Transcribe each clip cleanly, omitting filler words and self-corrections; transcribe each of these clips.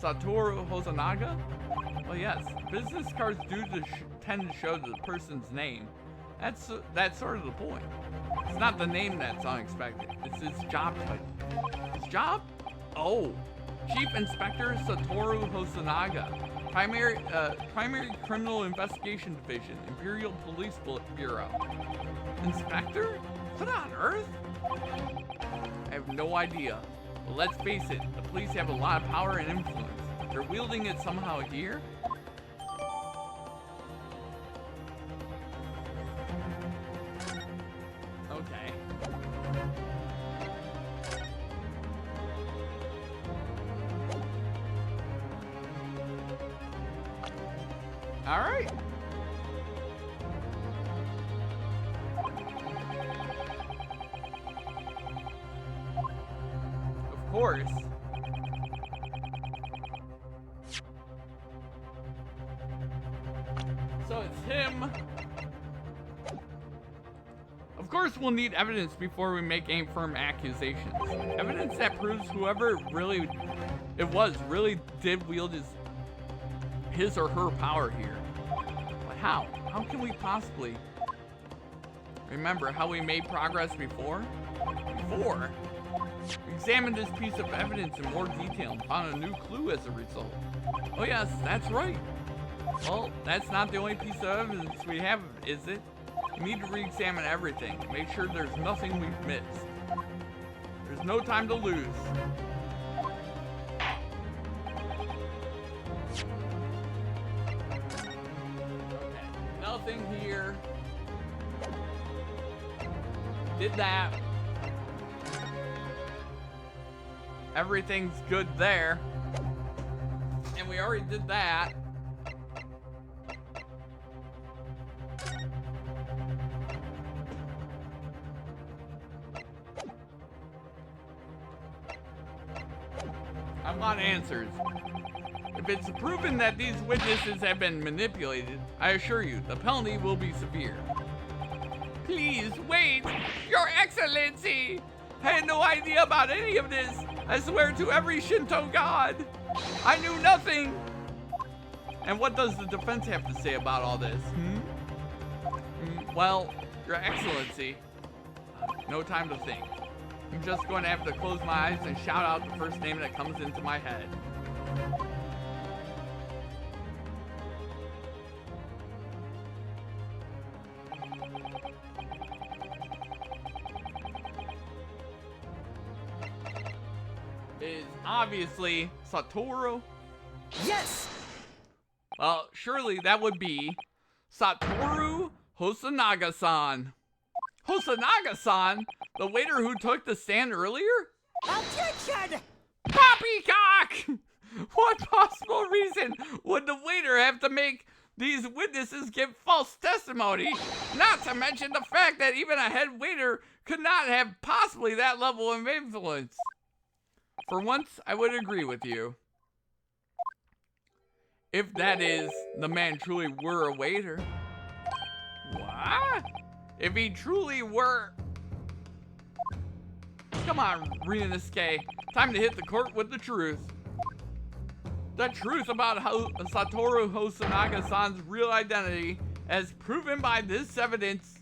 Satoru Hosonaga? Well, yes. Business cards do tend to show the person's name. That's sort of the point. It's not the name that's unexpected. It's his job title. His job? Oh. Chief Inspector Satoru Hosonaga. Primary Criminal Investigation Division, Imperial Police Bureau. Inspector? What on earth? I have no idea. But let's face it, the police have a lot of power and influence. They're wielding it somehow here? Okay. All right. Of course. So it's him. Of course we'll need evidence before we make any firm accusations. Evidence that proves whoever really did wield his or her power here. But how? How can we possibly remember how we made progress before? We examined this piece of evidence in more detail and found a new clue as a result. Oh yes, that's right. Well, that's not the only piece of evidence we have, is it? We need to re-examine everything, make sure there's nothing we've missed. There's no time to lose. Okay, nothing here. Did that. Everything's good there. And we already did that. I want answers. If it's proven that these witnesses have been manipulated, I assure you, the penalty will be severe. Please, wait! Your Excellency! I had no idea about any of this! I swear to every Shinto god! I knew nothing! And what does the defense have to say about all this? Well, Your Excellency, no time to think. I'm just going to have to close my eyes and shout out the first name that comes into my head. It is obviously Satoru. Yes! Well, surely that would be Satoru Hosonaga-san. Hosonaga-san? The waiter who took the stand earlier? Objection! Poppycock! What possible reason would the waiter have to make these witnesses give false testimony? Not to mention the fact that even a head waiter could not have possibly that level of influence. For once, I would agree with you. If that is, the man truly were a waiter. What? If he truly were... Come on, Ryunosuke. Time to hit the court with the truth. The truth about Satoru Hosonaga-san's real identity, as proven by this evidence.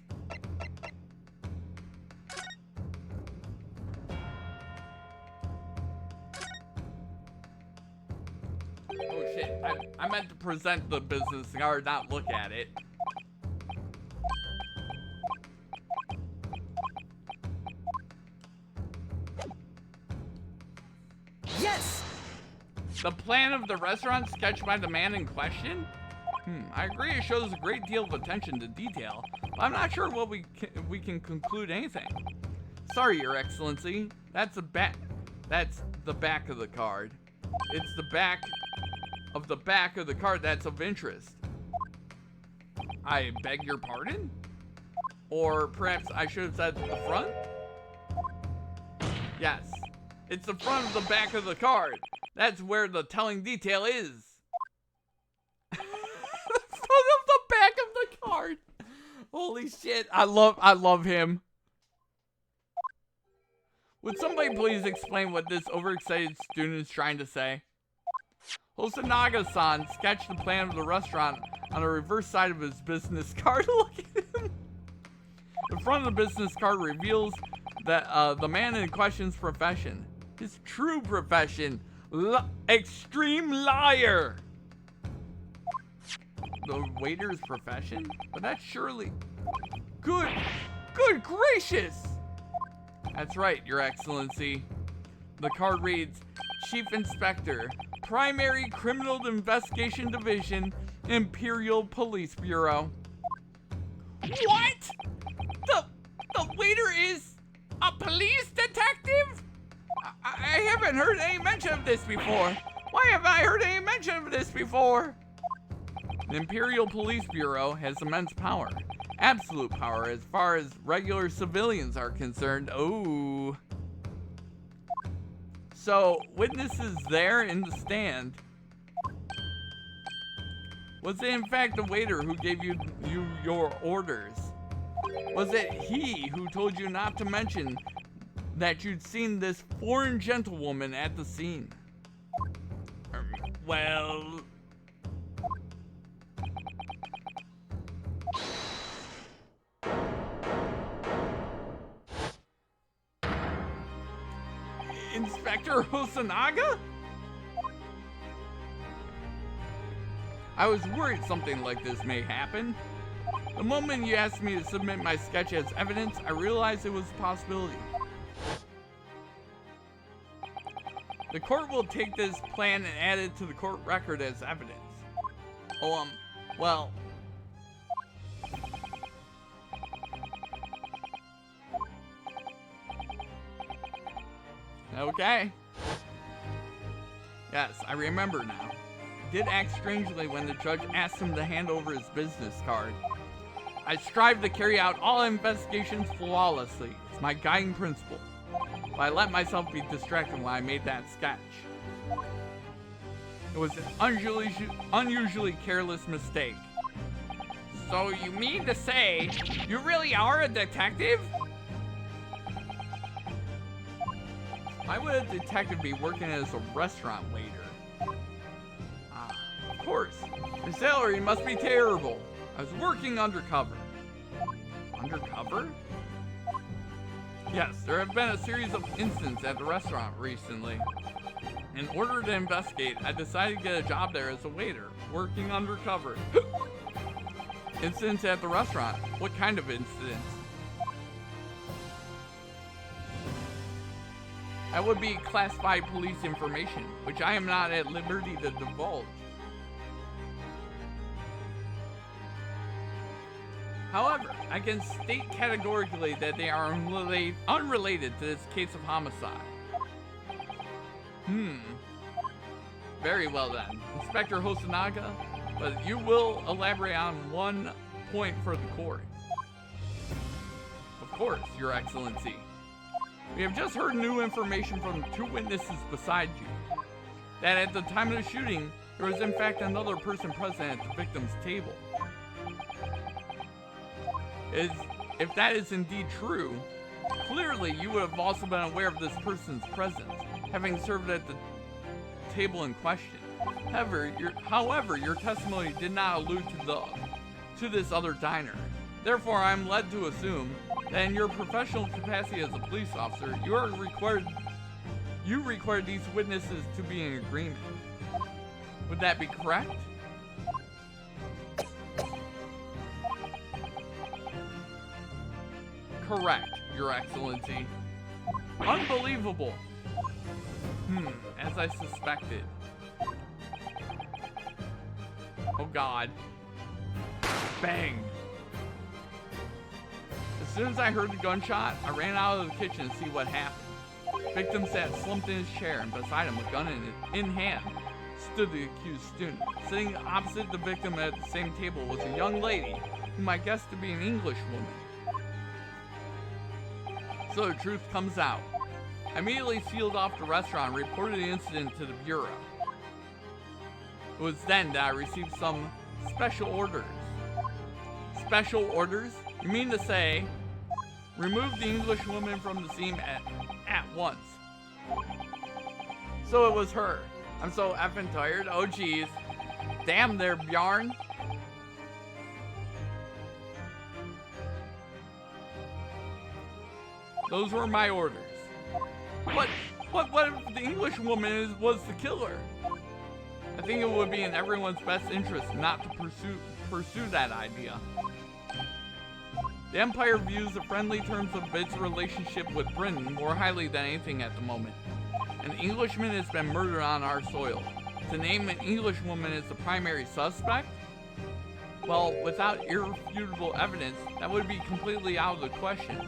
Oh shit, I meant to present the business card, not look at it. Yes! The plan of the restaurant sketched by the man in question? I agree it shows a great deal of attention to detail, but I'm not sure what we can conclude anything. Sorry, Your Excellency. That's the back of the card. It's the back of the card that's of interest. I beg your pardon? Or perhaps I should have said the front? Yes. It's the front of the back of the card. That's where the telling detail is. The front of the back of the card. Holy shit, I love him. Would somebody please explain what this overexcited student is trying to say? Hosanaga-san sketched the plan of the restaurant on the reverse side of his business card. Look at him. The front of the business card reveals that the man in question's profession. His true profession. Extreme liar. The waiter's profession? But that's surely... Good gracious! That's right, Your Excellency. The card reads, Chief Inspector, Primary Criminal Investigation Division, Imperial Police Bureau. What? The waiter is a police detective? I haven't heard any mention of this before. Why haven't I heard any mention of this before? The Imperial Police Bureau has immense power. Absolute power as far as regular civilians are concerned. Oh. So, witnesses there in the stand. Was it in fact the waiter who gave you your orders? Was it he who told you not to mention that you'd seen this foreign gentlewoman at the scene? Well... Inspector Hosanaga? I was worried something like this may happen. The moment you asked me to submit my sketch as evidence, I realized it was a possibility. The court will take this plan and add it to the court record as evidence. Well... Okay. Yes, I remember now. He did act strangely when the judge asked him to hand over his business card. I strive to carry out all investigations flawlessly. It's my guiding principle. But I let myself be distracted when I made that sketch. It was an unusually careless mistake. So you mean to say you really are a detective? Why would a detective be working as a restaurant waiter? Ah, of course. Your salary must be terrible. I was working undercover. Undercover? Yes, there have been a series of incidents at the restaurant recently. In order to investigate, I decided to get a job there as a waiter, working undercover. Incidents at the restaurant? What kind of incidents? That would be classified police information, which I am not at liberty to divulge. However, I can state categorically that they are unrelated to this case of homicide. Very well then, Inspector Hosanaga, but you will elaborate on one point for the court. Of course, Your Excellency. We have just heard new information from two witnesses beside you. That at the time of the shooting, there was in fact another person present at the victim's table. If that is indeed true, clearly you would have also been aware of this person's presence, having served at the table in question. However, your testimony did not allude to this other diner. Therefore, I am led to assume that in your professional capacity as a police officer, you required these witnesses to be in agreement. Would that be correct? Correct, Your Excellency. Unbelievable. As I suspected. Oh God. Bang. As soon as I heard the gunshot, I ran out of the kitchen to see what happened. Victim sat slumped in his chair, and beside him, a gun in hand, stood the accused student. Sitting opposite the victim at the same table was a young lady, whom I guessed to be an English woman. So the truth comes out. I immediately sealed off the restaurant and reported the incident to the Bureau. It was then that I received some special orders. Special orders? You mean to say, remove the English woman from the scene at once. So it was her. I'm so effing tired. Oh, geez. Damn there, Bjarn. Those were my orders. What if the English woman was the killer? I think it would be in everyone's best interest not to pursue that idea. The Empire views the friendly terms of its relationship with Britain more highly than anything at the moment. An Englishman has been murdered on our soil. To name an Englishwoman as the primary suspect? Well, without irrefutable evidence, that would be completely out of the question.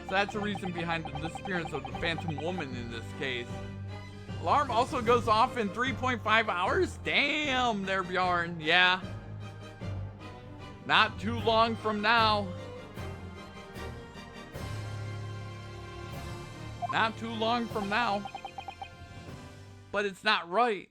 So that's the reason behind the disappearance of the Phantom Woman in this case. Alarm also goes off in 3.5 hours? Damn there, Bjarn. Yeah. Not too long from now. Not too long from now. But it's not right.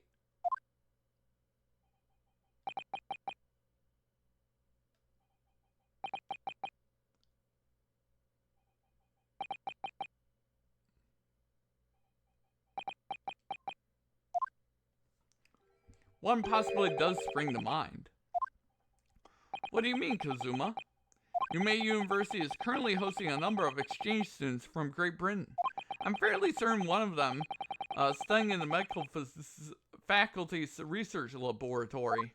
One possibility does spring to mind. What do you mean, Kazuma? Yumei University is currently hosting a number of exchange students from Great Britain. I'm fairly certain one of them, studying in the medical faculty's research laboratory,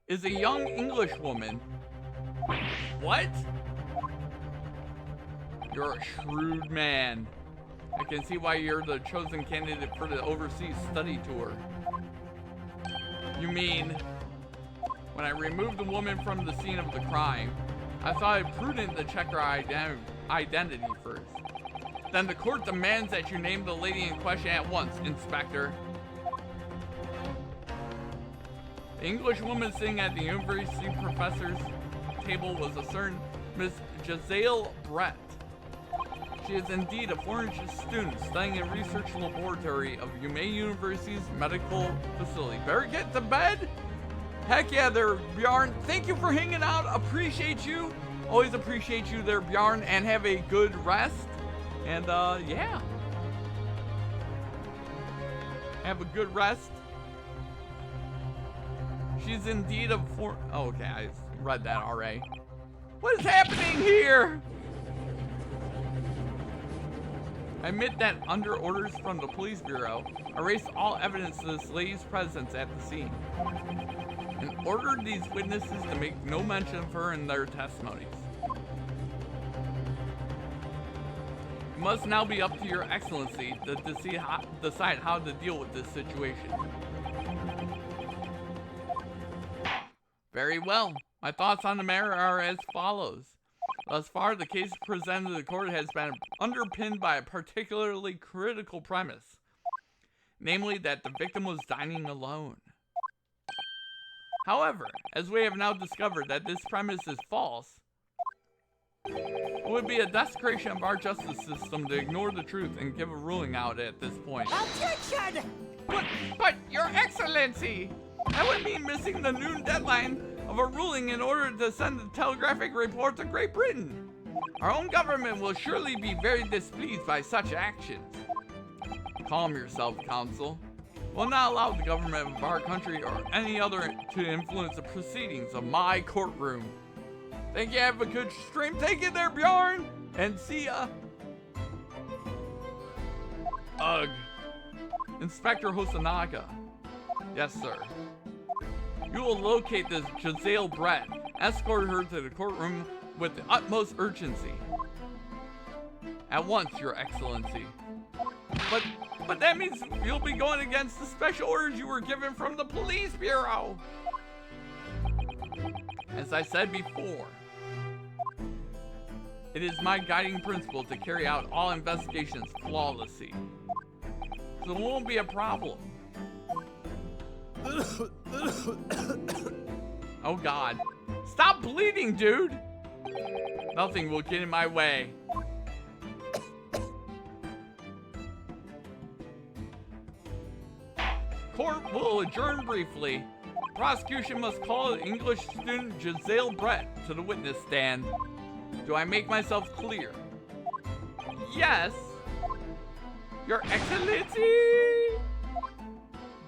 is a young English woman. What? You're a shrewd man. I can see why you're the chosen candidate for the overseas study tour. You mean, when I removed the woman from the scene of the crime, I thought it prudent to check her identity first. Then the court demands that you name the lady in question at once, Inspector. The English woman sitting at the university professor's table was a certain Miss Giselle Brett. She is indeed a foreign student studying in a research laboratory of Yumei University's medical facility. Better get to bed? Heck yeah there, Bjarn. Thank you for hanging out. Appreciate you. Always appreciate you there, Bjarn. And have a good rest. And, yeah. Have a good rest. She's indeed a oh, okay, I read that already. What is happening here? I admit that under orders from the police bureau, I erased all evidence of this lady's presence at the scene, and ordered these witnesses to make no mention of her in their testimonies. It must now be up to your excellency to decide how to deal with this situation. Very well. My thoughts on the matter are as follows. Thus far, the case presented to the court has been underpinned by a particularly critical premise, namely that the victim was dining alone. However, as we have now discovered that this premise is false, it would be a desecration of our justice system to ignore the truth and give a ruling out at this point. Objection! But, Your Excellency, that would mean missing the noon deadline of a ruling in order to send the telegraphic report to Great Britain. Our own government will surely be very displeased by such actions. Calm yourself, Counsel. We'll not allow the government of our country or any other to influence the proceedings of my courtroom. Thank you, have a good stream. Take it there, Bjarn, and see ya. Ugh. Inspector Hosanaga. Yes, sir. You will locate this Giselle Brett, escort her to the courtroom with the utmost urgency. At once, Your Excellency. But that means you'll be going against the special orders you were given from the police bureau. As I said before, it is my guiding principle to carry out all investigations flawlessly. So it won't be a problem. Oh God. Stop bleeding, dude! Nothing will get in my way. Court will adjourn briefly. Prosecution must call the English student Giselle Brett to the witness stand. Do I make myself clear? Yes. Your Excellency!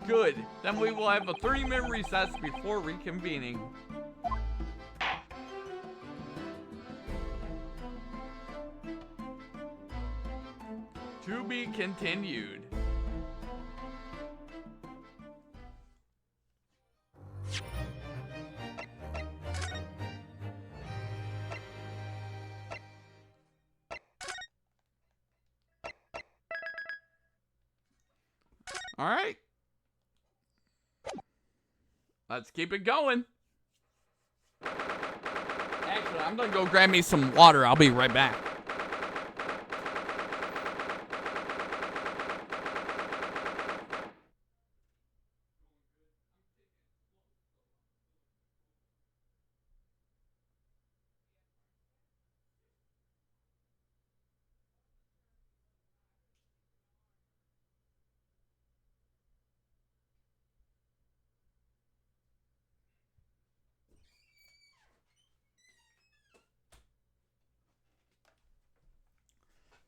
Good. Then we will have a 30-minute recess before reconvening. To be continued. All right. Let's keep it going. Actually, I'm gonna go grab me some water. I'll be right back.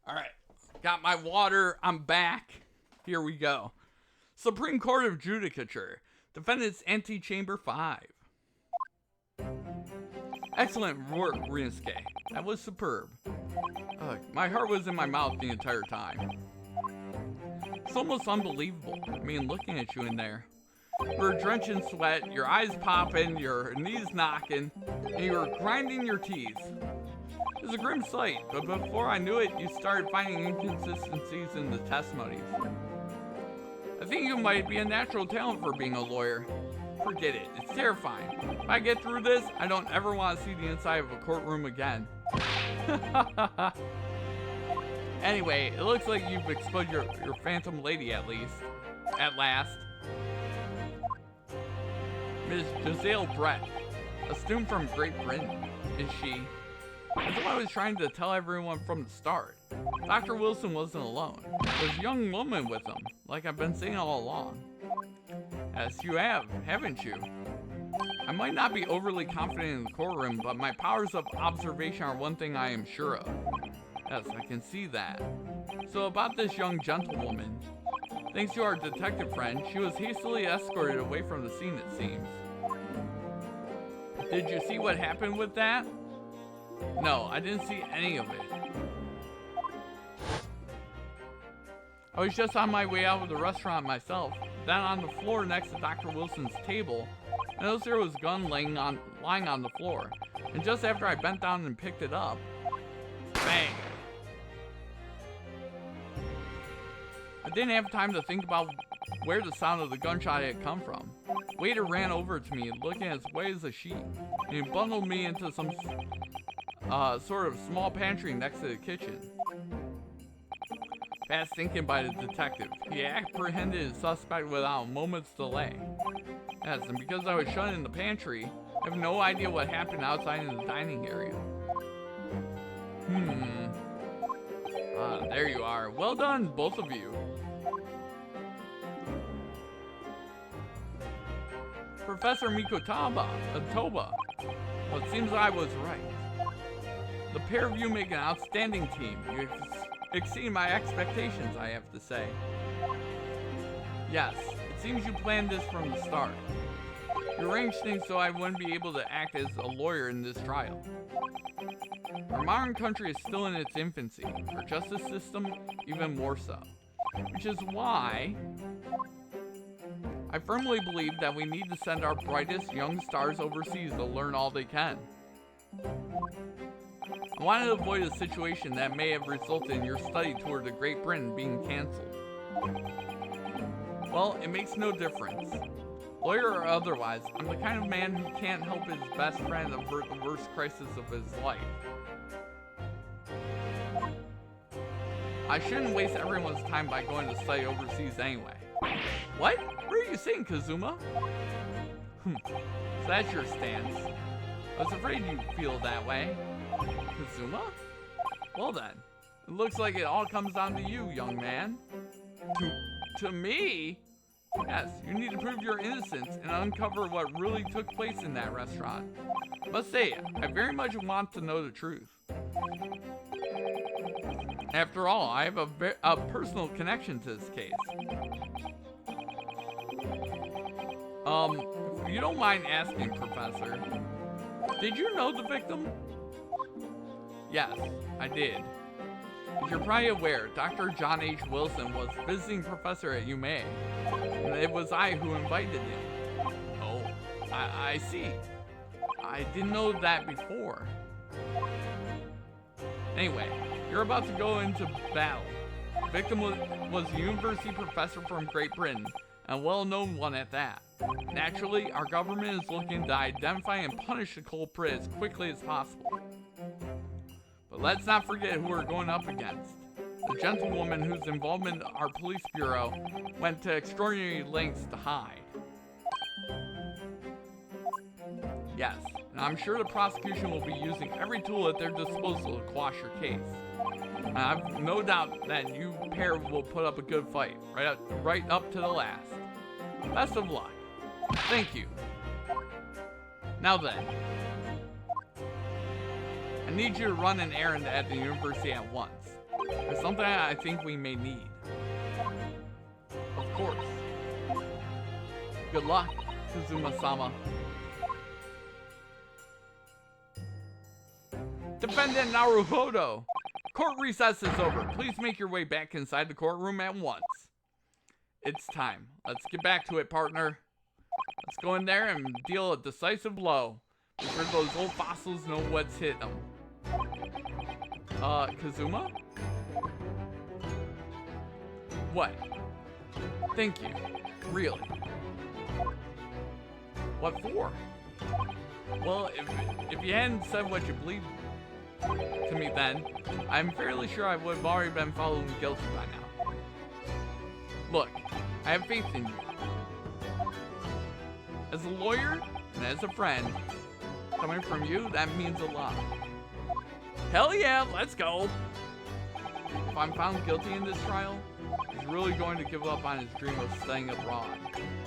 All right, got my water. I'm back. Here we go. Supreme Court of Judicature. Defendant's Antechamber 5. Excellent work, Rinsuke. That was superb. My heart was in my mouth the entire time. It's almost unbelievable. I mean, looking at you in there. You were drenched in sweat, your eyes popping, your knees knocking, and you were grinding your teeth. It was a grim sight, but before I knew it, you started finding inconsistencies in the testimonies. I think you might be a natural talent for being a lawyer. Forget it, it's terrifying. If I get through this, I don't ever want to see the inside of a courtroom again. Anyway, it looks like you've exposed your phantom lady at last. Ms. Giselle Brett, a student from Great Britain, is she? That's what I was trying to tell everyone from the start. Dr. Wilson wasn't alone. There's a young woman with him, like I've been saying all along. Yes, you have, haven't you? I might not be overly confident in the courtroom, but my powers of observation are one thing I am sure of. Yes, I can see that. So about this young gentlewoman. Thanks to our detective friend, she was hastily escorted away from the scene, it seems. Did you see what happened with that? No, I didn't see any of it. I was just on my way out of the restaurant myself. Then on the floor next to Dr. Wilson's table, I noticed there was a gun lying on the floor. And just after I bent down and picked it up, bang! I didn't have time to think about where the sound of the gunshot had come from. Waiter ran over to me, looking as white as a sheet, and he bundled me into some sort of small pantry next to the kitchen. Fast thinking by the detective. He apprehended his suspect without a moment's delay. Yes, and because I was shut in the pantry, I have no idea what happened outside in the dining area. There you are. Well done, both of you. Professor Toba. Well, it seems I was right. The pair of you make an outstanding team. You exceed my expectations, I have to say. Yes, it seems you planned this from the start. You arranged things so I wouldn't be able to act as a lawyer in this trial. Our modern country is still in its infancy, our justice system even more so. Which is why I firmly believe that we need to send our brightest young stars overseas to learn all they can. I wanted to avoid a situation that may have resulted in your study tour to Great Britain being cancelled. Well, it makes no difference. Lawyer or otherwise, I'm the kind of man who can't help his best friend avert the worst crisis of his life. I shouldn't waste everyone's time by going to study overseas anyway. What? What are you saying, Kazuma? So that's your stance. I was afraid you'd feel that way. Kazuma? Well then, it looks like it all comes down to you, young man. To me? Yes, you need to prove your innocence and uncover what really took place in that restaurant. Must say, I very much want to know the truth. After all, I have a personal connection to this case. If you don't mind asking, Professor, did you know the victim? Yes, I did. As you're probably aware, Dr. John H. Wilson was visiting professor at UMA, and it was I who invited him. Oh, I see. I didn't know that before. Anyway, you're about to go into battle. The victim was a university professor from Great Britain, and a well-known one at that. Naturally, our government is looking to identify and punish the culprit as quickly as possible. But let's not forget who we're going up against. The gentlewoman whose involvement in our police bureau went to extraordinary lengths to hide. Yes, and I'm sure the prosecution will be using every tool at their disposal to quash your case. And I've no doubt that you pair will put up a good fight, right up to the last. Best of luck. Thank you. Now then, I need you to run an errand at the university at once. There's something I think we may need. Of course. Good luck, Kazuma-sama. Defendant Naruhodo! Court recess is over. Please make your way back inside the courtroom at once. It's time. Let's get back to it, partner. Let's go in there and deal a decisive blow before those old fossils know what's hit them. Kazuma? What? Thank you. Really? What for? Well, if you hadn't said what you believed to me then, I'm fairly sure I would have already been found guilty by now. Look, I have faith in you. As a lawyer and as a friend, coming from you, that means a lot. Hell yeah, let's go! If I'm found guilty in this trial, he's really going to give up on his dream of staying abroad.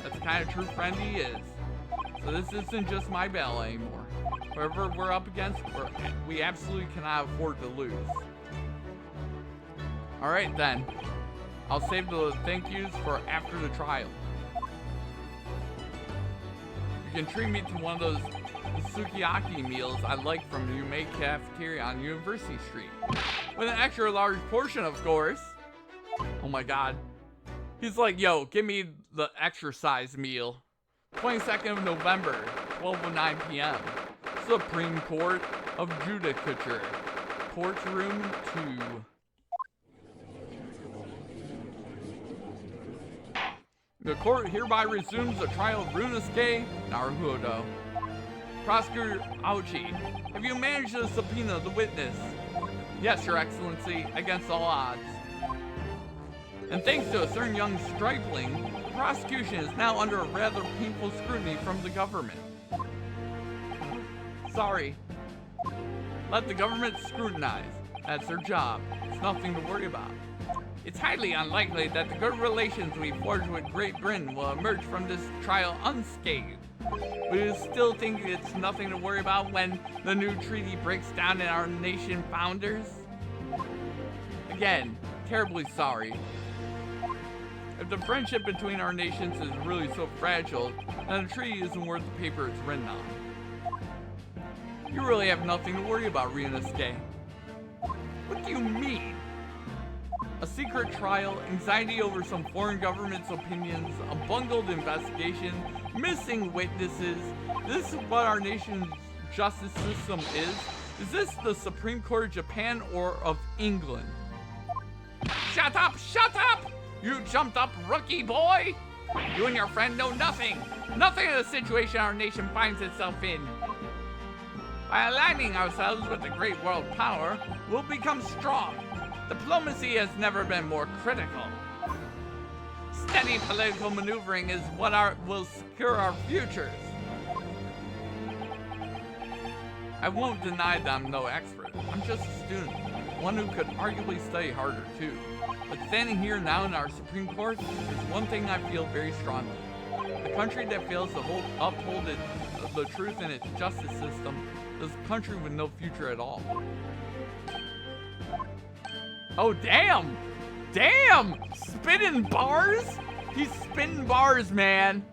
That's the kind of true friend he is. So this isn't just my battle anymore. Whoever we're up against, we absolutely cannot afford to lose. Alright then. I'll save the thank yous for after the trial. You can treat me to one of those sukiyaki meals I like from the Yume cafeteria on University Street. With an extra large portion, of course. Oh my god. He's like, yo, give me the extra size meal. 22nd of November, 12:09 p.m. Supreme Court of Judicature. Courtroom 2. The court hereby resumes the trial of Runosuke Naruhodo. Prosecutor Aochi, have you managed to subpoena the witness? Yes, Your Excellency, against all odds. And thanks to a certain young stripling, the prosecution is now under a rather painful scrutiny from the government. Sorry. Let the government scrutinize. That's their job. It's nothing to worry about. It's highly unlikely that the good relations we forged with Great Britain will emerge from this trial unscathed. We still think it's nothing to worry about when the new treaty breaks down in our nation founders? Again, terribly sorry. If the friendship between our nations is really so fragile, then the treaty isn't worth the paper it's written on. You really have nothing to worry about, Ryunosuke. What do you mean? A secret trial, anxiety over some foreign government's opinions, a bungled investigation, missing witnesses. This is what our nation's justice system is? Is this the Supreme Court of Japan or of England? Shut up! Shut up! You jumped up, rookie boy! You and your friend know nothing! Nothing of the situation our nation finds itself in. By aligning ourselves with the great world power, we'll become strong. Diplomacy has never been more critical. Steady political maneuvering is what will secure our futures. I won't deny that I'm no expert. I'm just a student, one who could arguably study harder too. But standing here now in our Supreme Court, there's one thing I feel very strongly. The country that fails to uphold the truth in its justice system is a country with no future at all. Oh, damn! Damn! Spitting bars? He's spitting bars, man.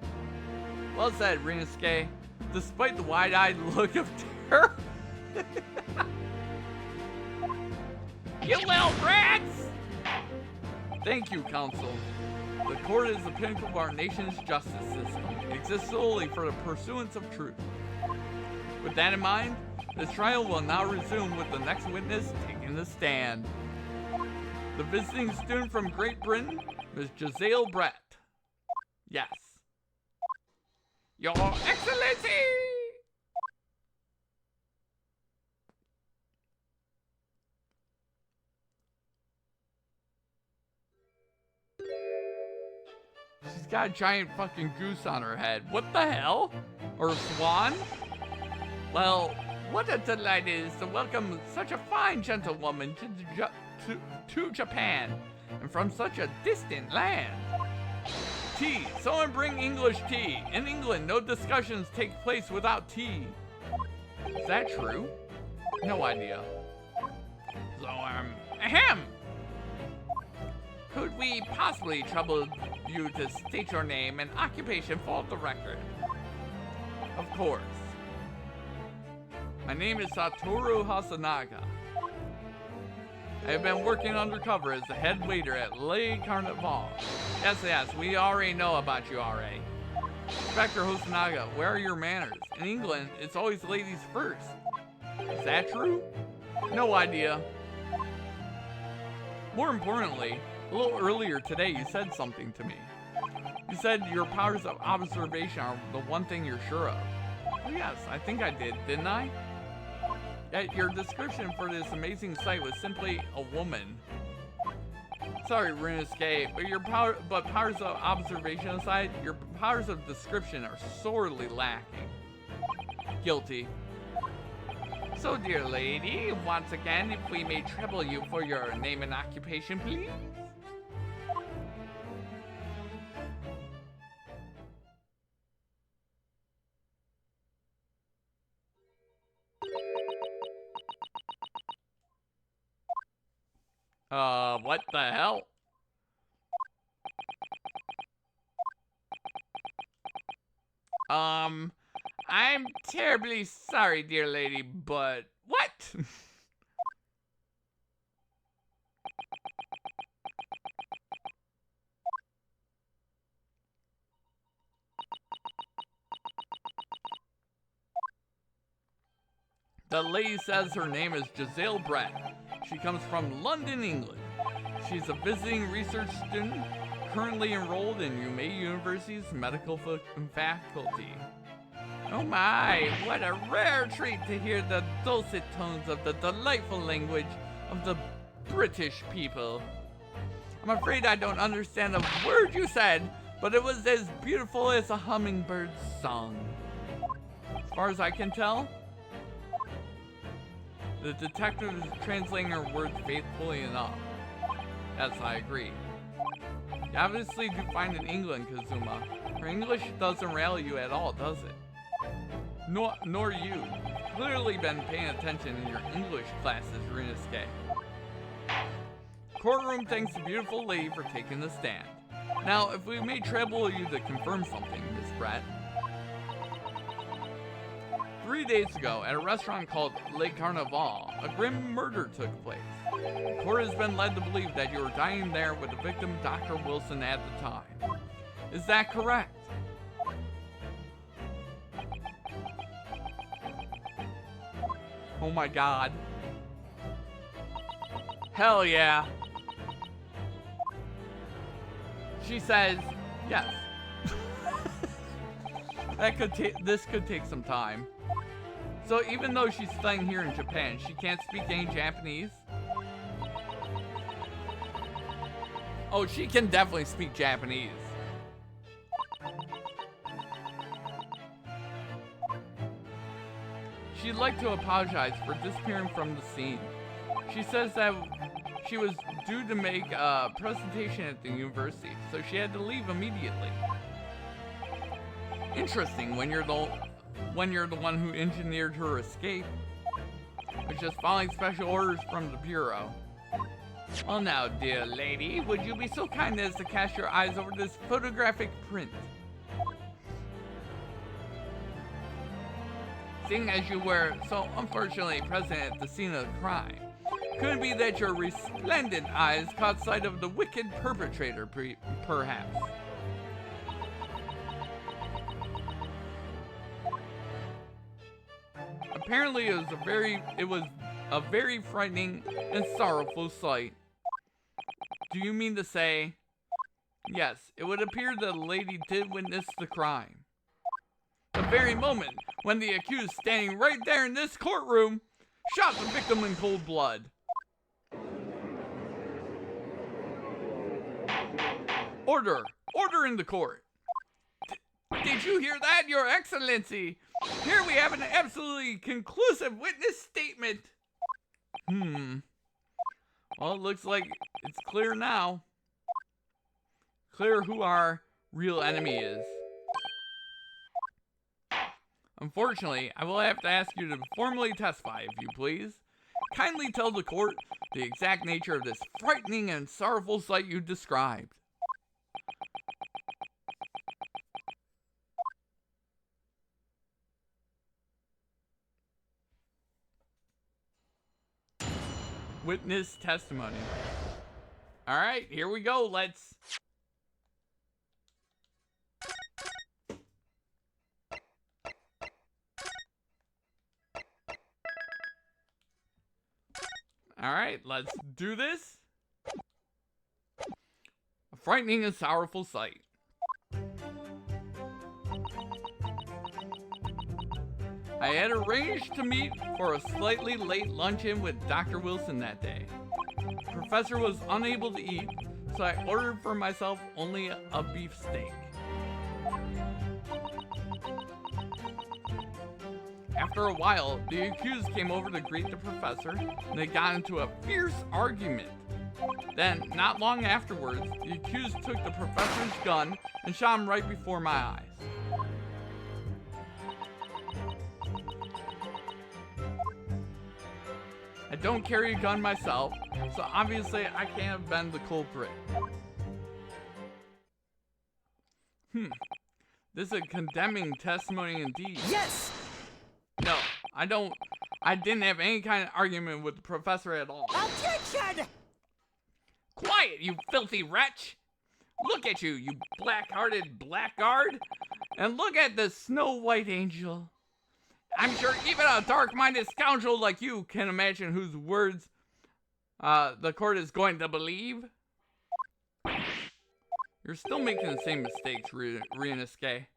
Well said, Rinasuke. Despite the wide-eyed look of terror. You little brats! Thank you, Council. The court is the pinnacle of our nation's justice system. It exists solely for the pursuance of truth. With that in mind, this trial will now resume with the next witness taking the stand. The visiting student from Great Britain, Ms. Giselle Brett. Yes. Your Excellency! She's got a giant fucking goose on her head. What the hell? Or a swan? Well, what a delight it is to welcome such a fine gentlewoman to Japan, and from such a distant land. Tea. Someone bring English tea. In England, no discussions take place without tea. Is that true? No idea. So, ahem! Could we possibly trouble you to state your name and occupation for the record? Of course. My name is Satoru Hasanaga. I have been working undercover as the head waiter at Le Carnival. Yes, we already know about you, R.A. Inspector Hasanaga, where are your manners? In England, it's always ladies first. Is that true? No idea. More importantly, a little earlier today you said something to me. You said your powers of observation are the one thing you're sure of. Oh, yes, I think I did, didn't I? Yet your description for this amazing sight was simply a woman. Sorry, Rinasuke, but powers of observation aside, your powers of description are sorely lacking. Guilty. So, dear lady, once again, if we may trouble you for your name and occupation, please. What the hell? I'm terribly sorry, dear lady, but what? The lady says her name is Giselle Brett. She comes from London, England. She's a visiting research student currently enrolled in UMA University's medical faculty. Oh my, what a rare treat to hear the dulcet tones of the delightful language of the British people. I'm afraid I don't understand a word you said, but it was as beautiful as a hummingbird's song. As far as I can tell, the detective is translating her words faithfully enough. Yes, I agree. You obviously do fine in England, Kazuma. Her English doesn't rally you at all, does it? Nor you. You've clearly been paying attention in your English classes, Rinasuke. Courtroom thanks the beautiful lady for taking the stand. Now, if we may trouble you to confirm something, Miss Brett. 3 days ago, at a restaurant called Le Carnival, a grim murder took place. The court has been led to believe that you were dining there with the victim, Dr. Wilson, at the time. Is that correct? Oh my god. Hell yeah. She says, yes. This could take some time. So even though she's staying here in Japan, she can't speak any Japanese? Oh, she can definitely speak Japanese. She'd like to apologize for disappearing from the scene. She says that she was due to make a presentation at the university, so she had to leave immediately. Interesting when you're the one who engineered her escape. Which is following special orders from the Bureau. Well now, dear lady, would you be so kind as to cast your eyes over this photographic print? seeing as you were so unfortunately present at the scene of the crime. Could it be that your resplendent eyes caught sight of the wicked perpetrator, perhaps? Apparently, it was a very frightening and sorrowful sight. Do you mean to say? Yes, it would appear that the lady did witness the crime. The very moment when the accused, standing right there in this courtroom, shot the victim in cold blood. Order! Order in the court! Did you hear that, Your Excellency? Here we have an absolutely conclusive witness statement. Well, it looks like it's clear now. Clear who our real enemy is. Unfortunately, I will have to ask you to formally testify, if you please. Kindly tell the court the exact nature of this frightening and sorrowful sight you described. Witness testimony. All right, here we go. Let's... All right, let's do this. A frightening and sorrowful sight. I had arranged to meet for a slightly late luncheon with Dr. Wilson that day. The professor was unable to eat, so I ordered for myself only a beef steak. After a while, the accused came over to greet the professor, and they got into a fierce argument. Then, not long afterwards, the accused took the professor's gun and shot him right before my eyes. I don't carry a gun myself, so obviously I can't have been the culprit. This is a condemning testimony indeed. Yes! No, I didn't have any kind of argument with the professor at all. Objection! Quiet, you filthy wretch! Look at you, you black-hearted blackguard! And look at the Snow White Angel. I'm sure even a dark-minded scoundrel like you can imagine whose words the court is going to believe. You're still making the same mistakes, Ryunosuke.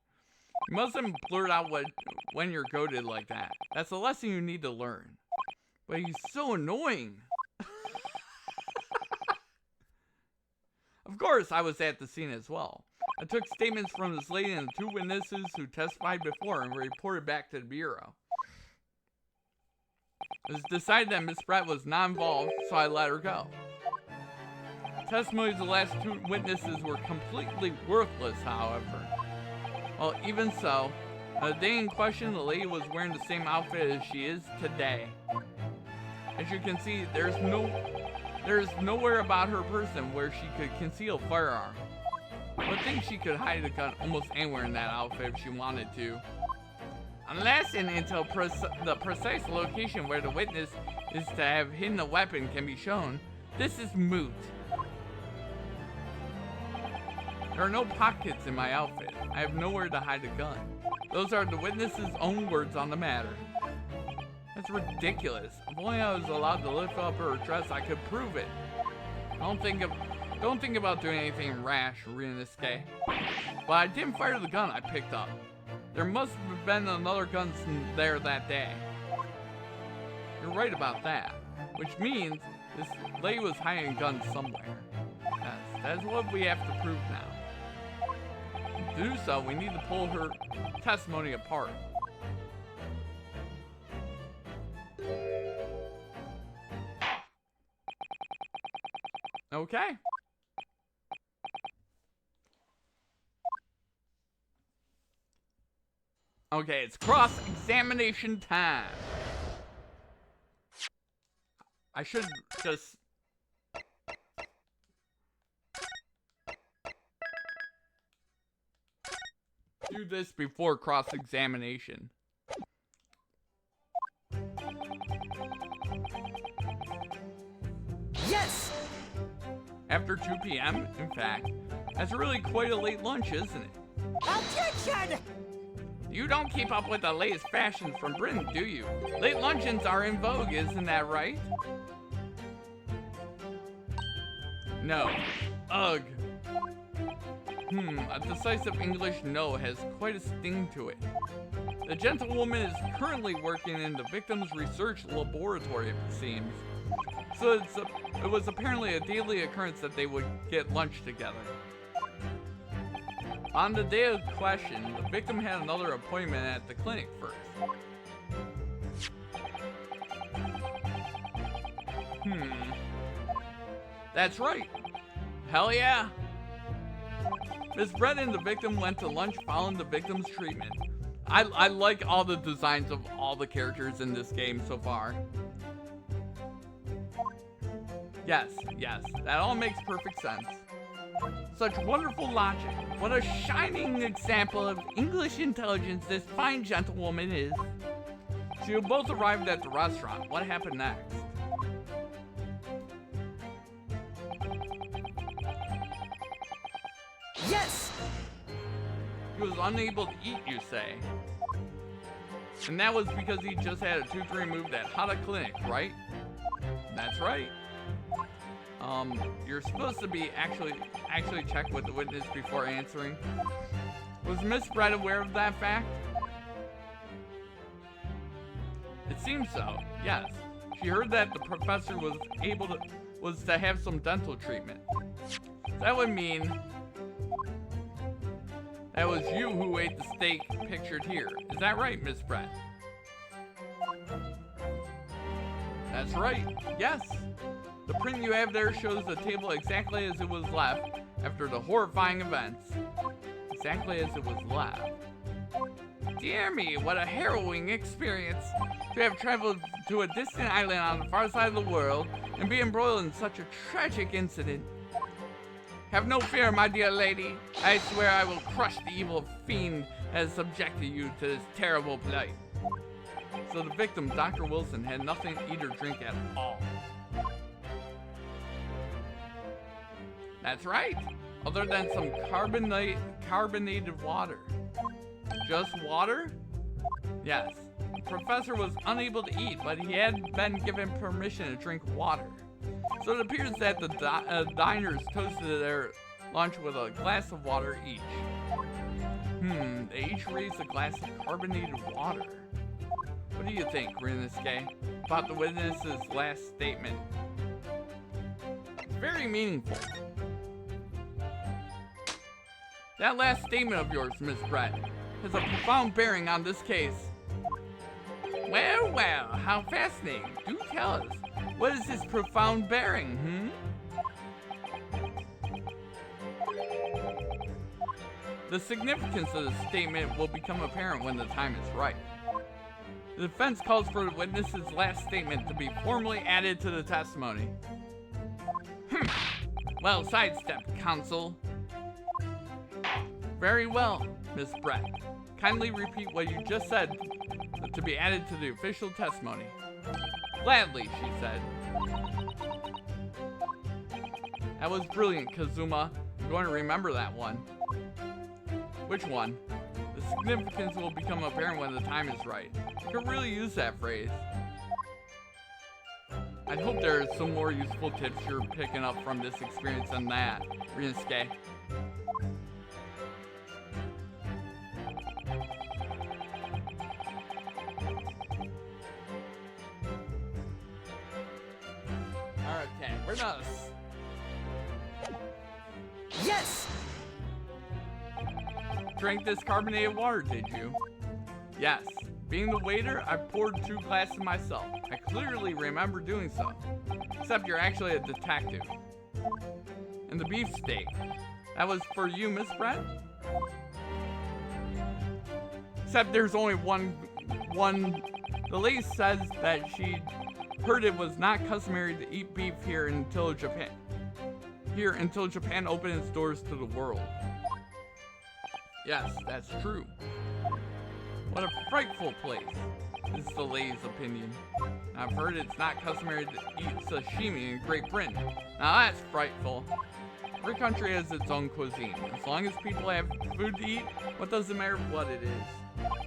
You mustn't blurt out when you're goaded like that. That's a lesson you need to learn. But he's so annoying. Of course, I was at the scene as well. I took statements from this lady and the two witnesses who testified before and reported back to the bureau. It was decided that Miss Brett was not involved, so I let her go. Testimonies of the last two witnesses were completely worthless, however. Well, even so, on the day in question, the lady was wearing the same outfit as she is today. As you can see, there's nowhere about her person where she could conceal a firearm. I would think she could hide a gun almost anywhere in that outfit if she wanted to. Unless and until the precise location where the witness is to have hidden a weapon can be shown, this is moot. There are no pockets in my outfit. I have nowhere to hide a gun. Those are the witness's own words on the matter. That's ridiculous. If only I was allowed to lift up her dress, I could prove it. Don't think about doing anything rash, Ryunosuke. But I didn't fire the gun I picked up. There must have been another gun there that day. You're right about that. Which means this lady was hiding a gun somewhere. Yes, that's what we have to prove now. To do so, we need to pull her testimony apart. Okay. Okay, it's cross-examination time. I should just... do this before cross-examination. Yes! After 2 p.m., in fact, that's really quite a late lunch, isn't it? Objection! You don't keep up with the latest fashions from Britain, do you? Late luncheons are in vogue, isn't that right? No. Ugh. A decisive English no has quite a sting to it. The gentlewoman is currently working in the victim's research laboratory, it seems. So it was apparently a daily occurrence that they would get lunch together. On the day of question, the victim had another appointment at the clinic first. That's right. Hell yeah. Miss Brett and the victim went to lunch following the victim's treatment. I like all the designs of all the characters in this game so far. Yes, that all makes perfect sense. Such wonderful logic. What a shining example of English intelligence this fine gentlewoman is. So you both arrived at the restaurant. What happened next? Yes! He was unable to eat, you say? And that was because he just had a tooth removed at Hada Clinic, right? That's right. You're supposed to be actually check with the witness before answering. Was Miss Brett aware of that fact? It seems so, yes. She heard that the professor was to have some dental treatment. That would mean that was you who ate the steak pictured here. Is that right, Miss Brett? That's right, yes. The print you have there shows the table exactly as it was left after the horrifying events. Exactly as it was left. Dear me, what a harrowing experience to have traveled to a distant island on the far side of the world and be embroiled in such a tragic incident. Have no fear, my dear lady. I swear I will crush the evil fiend that has subjected you to this terrible plight. So the victim, Dr. Wilson, had nothing to eat or drink at all. That's right. Other than some carbonated water. Just water? Yes. The professor was unable to eat, but he had been given permission to drink water. So it appears that the diners toasted their lunch with a glass of water each. They each raised a glass of carbonated water. What do you think, Rinisuke, about the witness's last statement? Very meaningful. That last statement of yours, Miss Brett, has a profound bearing on this case. Well, how fascinating. Do tell us. What is this profound bearing, The significance of the statement will become apparent when the time is right. The defense calls for the witness's last statement to be formally added to the testimony. Well, sidestep, counsel. Very well, Miss Brett. Kindly repeat what you just said to be added to the official testimony. Gladly, she said. That was brilliant, Kazuma. I'm going to remember that one. Which one? The significance will become apparent when the time is right. I could really use that phrase. I hope there are some more useful tips you're picking up from this experience than that, Rinisuke. Okay, we're done. Yes! Drank this carbonated water, did you? Yes. Being the waiter, I poured 2 glasses myself. I clearly remember doing so. Except you're actually a detective. And the beefsteak. That was for you, Miss Brett? Except there's only one. The lady says that she heard it was not customary to eat beef here until Japan opened its doors to the world. Yes, that's true. What a frightful place. is the lady's opinion. I've heard it's not customary to eat sashimi in Great Britain. Now that's frightful. Every country has its own cuisine. As long as people have food to eat, what does it matter what it is?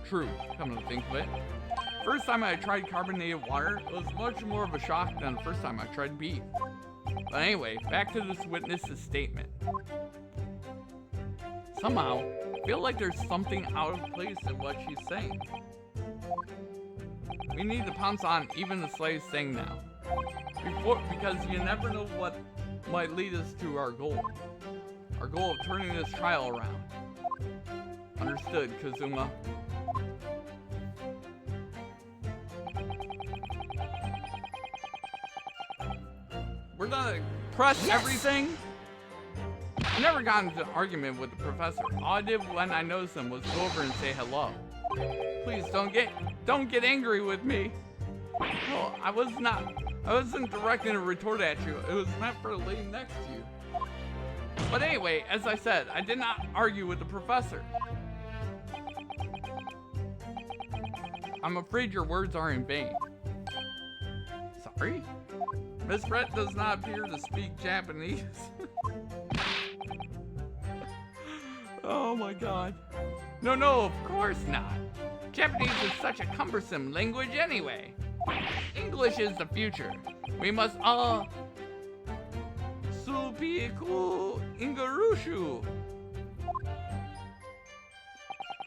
True, come to think of it. First time I tried carbonated water, it was much more of a shock than the first time I tried beef. But anyway, back to this witness's statement. Somehow, I feel like there's something out of place in what she's saying. We need to pounce on even the slightest thing now. Because you never know what might lead us to our goal. Our goal of turning this trial around. Understood, Kazuma. We're gonna press everything. I never got into an argument with the professor. All I did when I noticed him was go over and say hello. Please don't get angry with me. No, I wasn't directing a retort at you. It was meant for the lady next to you. But anyway, as I said, I did not argue with the professor. I'm afraid your words are in vain. Sorry? Miss Brett does not appear to speak Japanese. Oh my god. No, of course not. Japanese is such a cumbersome language anyway. English is the future. We must all Supiku Ingarushu.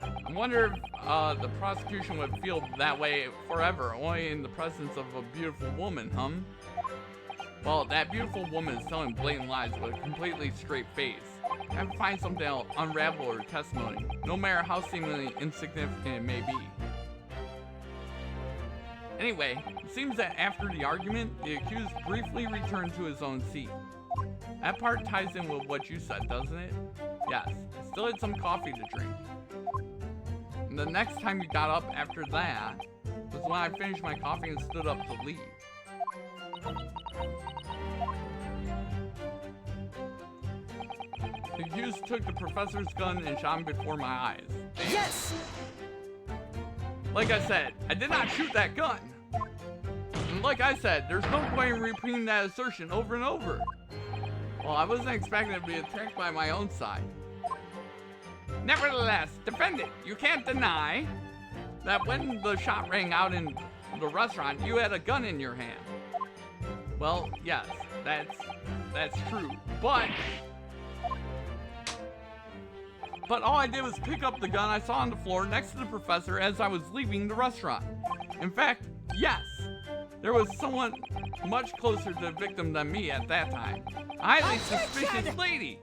I wonder if the prosecution would feel that way forever, only in the presence of a beautiful woman, Well, that beautiful woman is telling blatant lies with a completely straight face. I have to find something that'll unravel her testimony, no matter how seemingly insignificant it may be. Anyway, it seems that after the argument, the accused briefly returned to his own seat. That part ties in with what you said, doesn't it? Yes, I still had some coffee to drink. And the next time you got up after that was when I finished my coffee and stood up to leave. The accused took the professor's gun and shot him before my eyes. Damn. Yes! Like I said, I did not shoot that gun. And like I said, there's no point in repeating that assertion over and over. Well, I wasn't expecting to be attacked by my own side. Nevertheless, defendant, you can't deny that when the shot rang out in the restaurant, you had a gun in your hand. Well, yes, that's true, but all I did was pick up the gun I saw on the floor next to the professor as I was leaving the restaurant. In fact, yes, there was someone much closer to the victim than me at that time. A highly suspicious lady.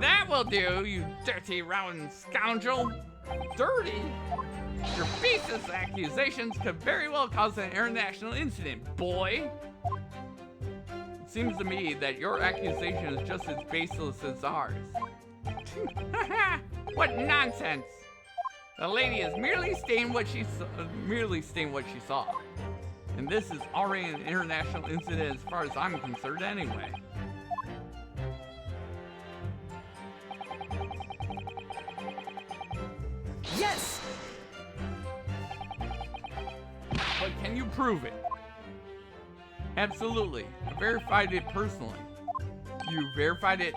That will do, you dirty, rotten scoundrel. Dirty? Your baseless accusations could very well cause an international incident, boy. It seems to me that your accusation is just as baseless as ours. What nonsense! The lady is merely stating what she saw. And this is already an international incident as far as I'm concerned anyway. Yes! But can you prove it? Absolutely. I verified it personally. You verified it?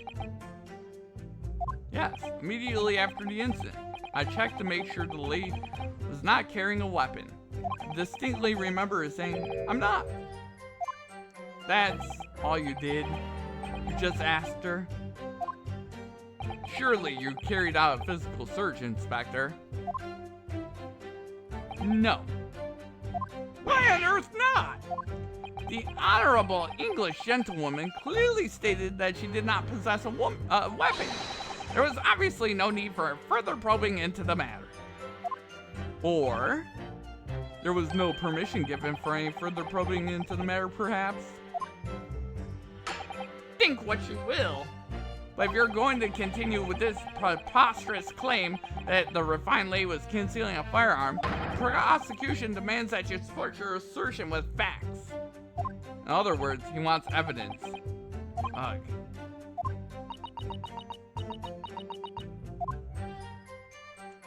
Yes, immediately after the incident. I checked to make sure the lady was not carrying a weapon. I distinctly remember her saying, "I'm not." That's all you did? You just asked her? Surely you carried out a physical search, Inspector. No. Why on earth not? The honorable English gentlewoman clearly stated that she did not possess a weapon. There was obviously no need for further probing into the matter. Or there was no permission given for any further probing into the matter, perhaps? Think what you will, but if you're going to continue with this preposterous claim that the refined lady was concealing a firearm, prosecution demands that you support your assertion with facts. In other words, he wants evidence. Ugh.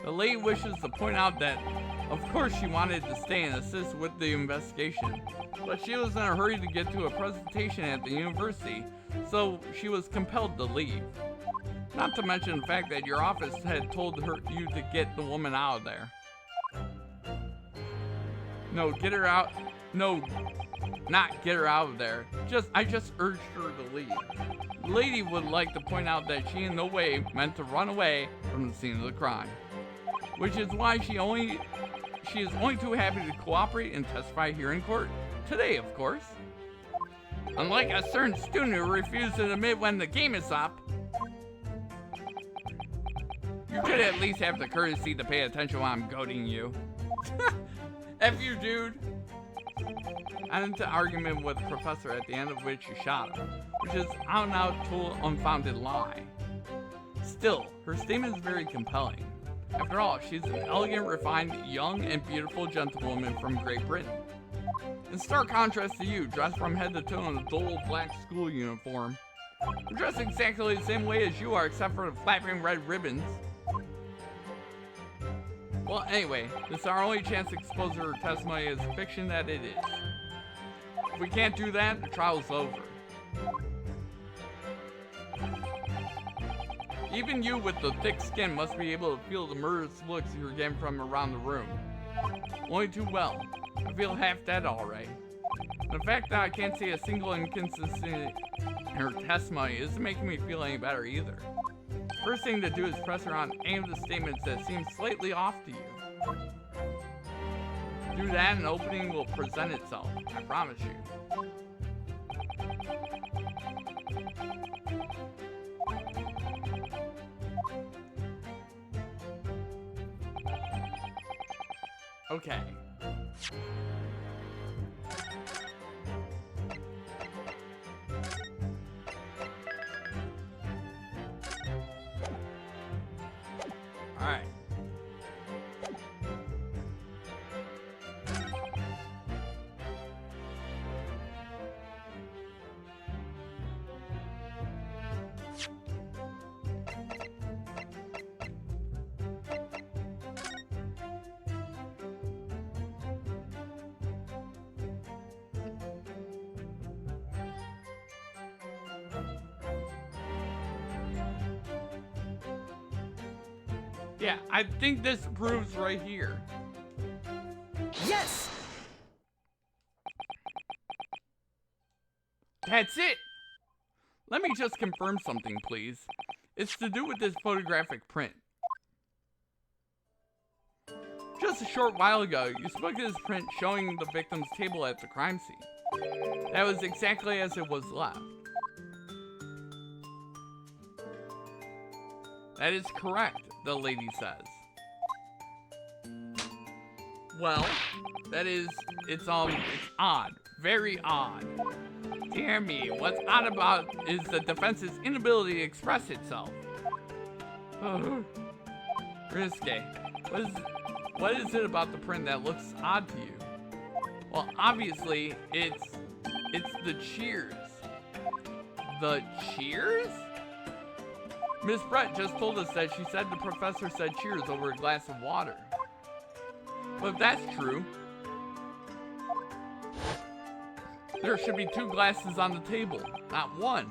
The lady wishes to point out that Of course she wanted to stay and assist with the investigation, but she was in a hurry to get to a presentation at the university, so she was compelled to leave. Not to mention the fact that your office had told you to get the woman out of there. No, get her out. No, not get her out of there. I just urged her to leave. The lady would like to point out that she in no way meant to run away from the scene of the crime, which is why she is only too happy to cooperate and testify here in court today, of course. Unlike a certain student who refused to admit when the game is up. You could at least have the courtesy to pay attention while I'm goading you. F you, dude. I got into argument with the professor at the end of which you shot him, which is out and out total unfounded lie. Still, her statement is very compelling. After all, she's an elegant, refined, young, and beautiful gentlewoman from Great Britain. In stark contrast to you, dressed from head to toe in a dull black school uniform. I'm dressed exactly the same way as you are, except for the flapping red ribbons. Well, anyway, this is our only chance to expose her testimony as fiction that it is. If we can't do that, the trial's over. Even you with the thick skin must be able to feel the murderous looks you're getting from around the room. Only too well. I feel half dead already. The fact that I can't see a single inconsistency in her testimony isn't making me feel any better either. First thing to do is press her on any of the statements that seem slightly off to you. Do that and an opening will present itself, I promise you. Okay. Alright. Yeah, I think this proves right here. Yes! That's it! Let me just confirm something, please. It's to do with this photographic print. Just a short while ago, you spoke of this print showing the victim's table at the crime scene. That was exactly as it was left. That is correct, the lady says. Well, it's odd. Very odd. Dear me, what's odd about is the defense's inability to express itself. Risque. What is it about the print that looks odd to you? Well, obviously, it's the cheers. The cheers? Miss Brett just told us that she said the professor said cheers over a glass of water. But if that's true, there should be 2 glasses on the table, not 1.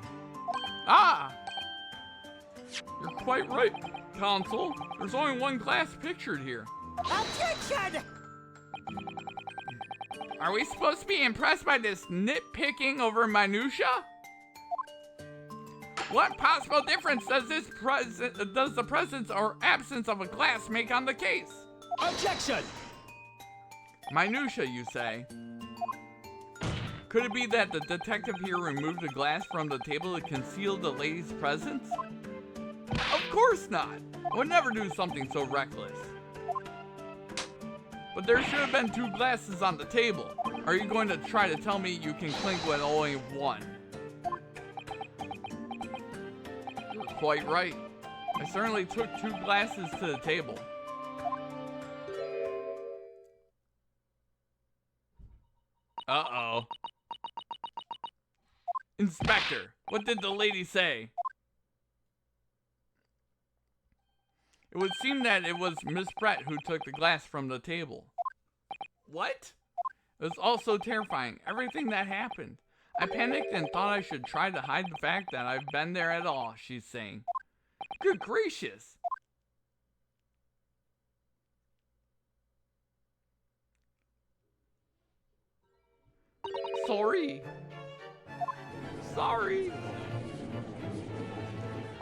Ah! You're quite right, Consul. There's only 1 glass pictured here. Objection! Are we supposed to be impressed by this nitpicking over minutia? What possible difference does the presence or absence of a glass make on the case? Objection! Minutia, you say? Could it be that the detective here removed a glass from the table to conceal the lady's presence? Of course not! I would never do something so reckless. But there should have been 2 glasses on the table. Are you going to try to tell me you can clink with only 1? You're quite right. I certainly took 2 glasses to the table. Uh-oh. Inspector, what did the lady say? It would seem that it was Miss Brett who took the glass from the table. What? It was all so terrifying, everything that happened. I panicked and thought I should try to hide the fact that I've been there at all, she's saying. Good gracious! Sorry.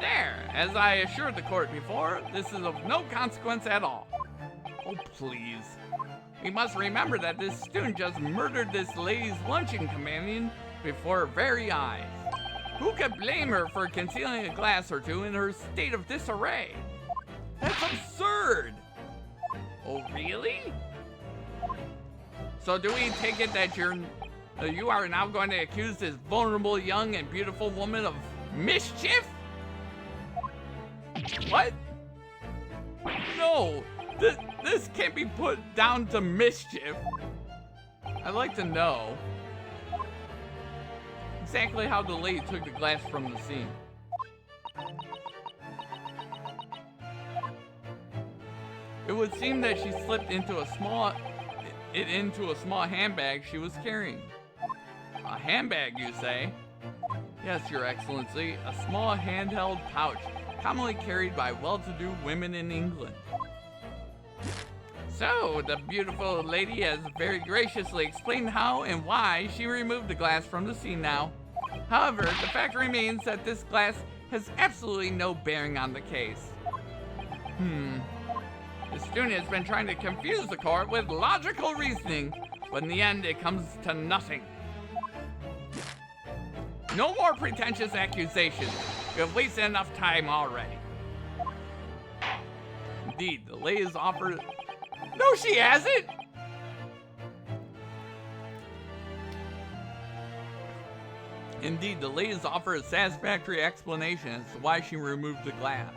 There, as I assured the court before, this is of no consequence at all. Oh, please. We must remember that this student just murdered this lady's luncheon companion before her very eyes. Who could blame her for concealing a glass or two in her state of disarray? That's absurd! Oh, really? So do we take it that you are now going to accuse this vulnerable, young, and beautiful woman of mischief? What? No, this can't be put down to mischief. I'd like to know exactly how the lady took the glass from the scene. It would seem that she slipped into a small handbag she was carrying. A handbag, you say? Yes, Your Excellency, a small handheld pouch commonly carried by well-to-do women in England. So, the beautiful lady has very graciously explained how and why she removed the glass from the scene now. However, the fact remains that this glass has absolutely no bearing on the case. The student has been trying to confuse the court with logical reasoning, but in the end it comes to nothing. No more pretentious accusations. You have wasted enough time already. Indeed, the lady has offered... No, she hasn't! Indeed, the lady has offered a satisfactory explanation as to why she removed the glass.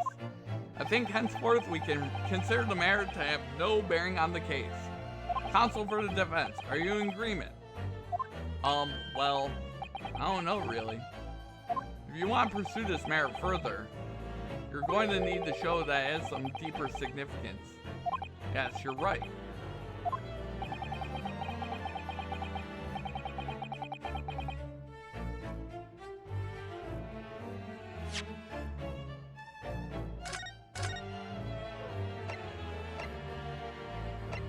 I think henceforth we can consider the matter to have no bearing on the case. Counsel for the defense, are you in agreement? Well, I don't know really. If you want to pursue this matter further, you're going to need to show that it has some deeper significance. Yes, you're right.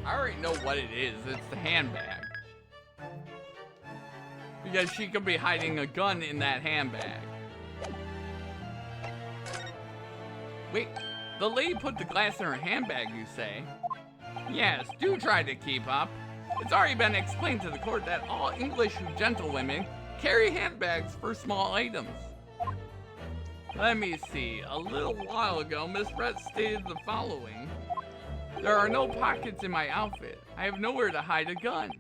I already know what it is. It's the handbag. Because she could be hiding a gun in that handbag. Wait, the lady put the glass in her handbag, you say? Yes, do try to keep up. It's already been explained to the court that all English gentlewomen carry handbags for small items. Let me see. A little while ago, Miss Brett stated the following. There are no pockets in my outfit. I have nowhere to hide a gun.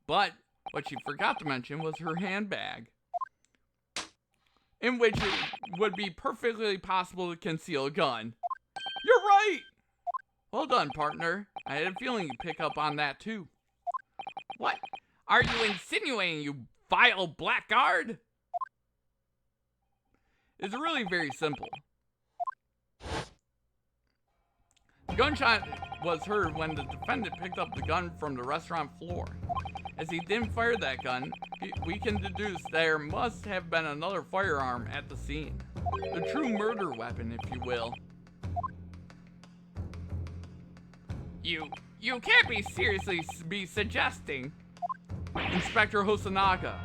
But what she forgot to mention was her handbag, in which it would be perfectly possible to conceal a gun. You're right! Well done, partner. I had a feeling you'd pick up on that too. What are you insinuating, you vile blackguard? It's really very simple. The gunshot was heard when the defendant picked up the gun from the restaurant floor. As he didn't fire that gun, we can deduce there must have been another firearm at the scene. The true murder weapon, if you will. You can't be seriously suggesting. Inspector Hosonaga.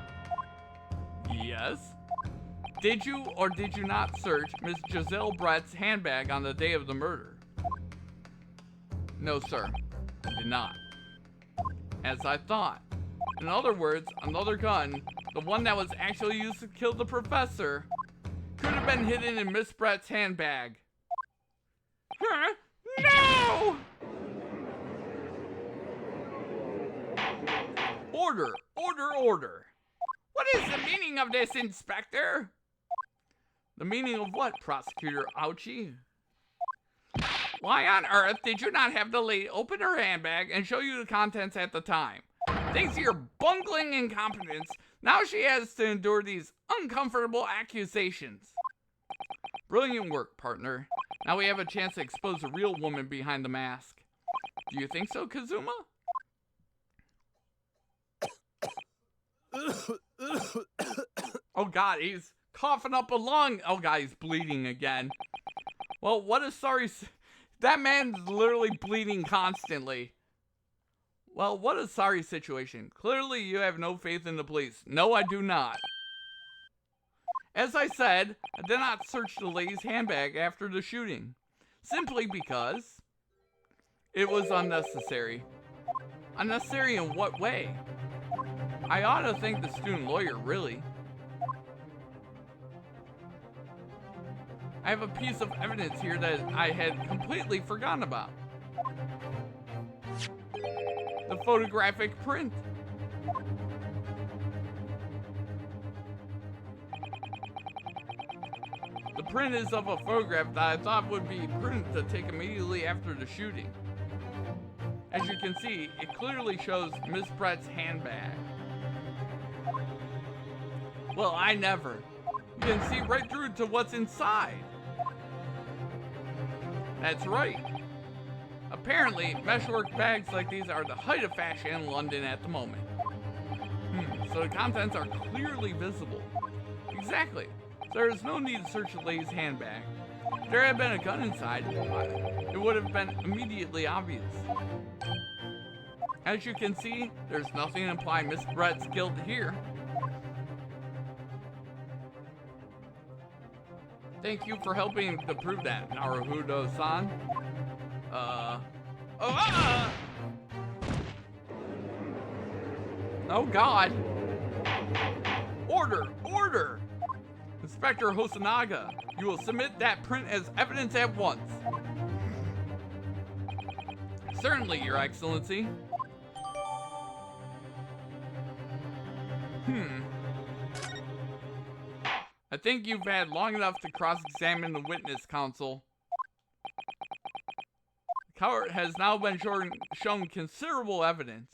Yes? Did you or did you not search Miss Giselle Brett's handbag on the day of the murder? No, sir. I did not. As I thought. In other words, another gun, the one that was actually used to kill the professor, could have been hidden in Miss Brett's handbag. Huh? No! Order! Order! Order! What is the meaning of this, Inspector? The meaning of what, Prosecutor Ouchie? Why on earth did you not have the lady open her handbag and show you the contents at the time? Thanks to your bungling incompetence, now she has to endure these uncomfortable accusations. Brilliant work, partner. Now we have a chance to expose the real woman behind the mask. Do you think so, Kazuma? Oh god, he's coughing up a lung. Oh god, he's bleeding again. Well, what a sorry... That man's literally bleeding constantly. Well, what a sorry situation. Clearly you have no faith in the police. No, I do not. As I said, I did not search the lady's handbag after the shooting. Simply because it was unnecessary. Unnecessary in what way? I ought to thank the student lawyer, really. I have a piece of evidence here that I had completely forgotten about. The photographic print. The print is of a photograph that I thought would be prudent to take immediately after the shooting. As you can see, it clearly shows Miss Brett's handbag. Well, I never. You can see right through to what's inside. That's right. Apparently, meshwork bags like these are the height of fashion in London at the moment. So the contents are clearly visible. Exactly. So there is no need to search the lady's handbag. If there had been a gun inside, it would have been immediately obvious. As you can see, there's nothing to imply Miss Brett's guilt here. Thank you for helping to prove that, Naruhodo-san. Oh God. Order! Order! Inspector Hosonaga, you will submit that print as evidence at once. Certainly, Your Excellency. I think you've had long enough to cross-examine the witness, Counsel. The court has now been shown considerable evidence.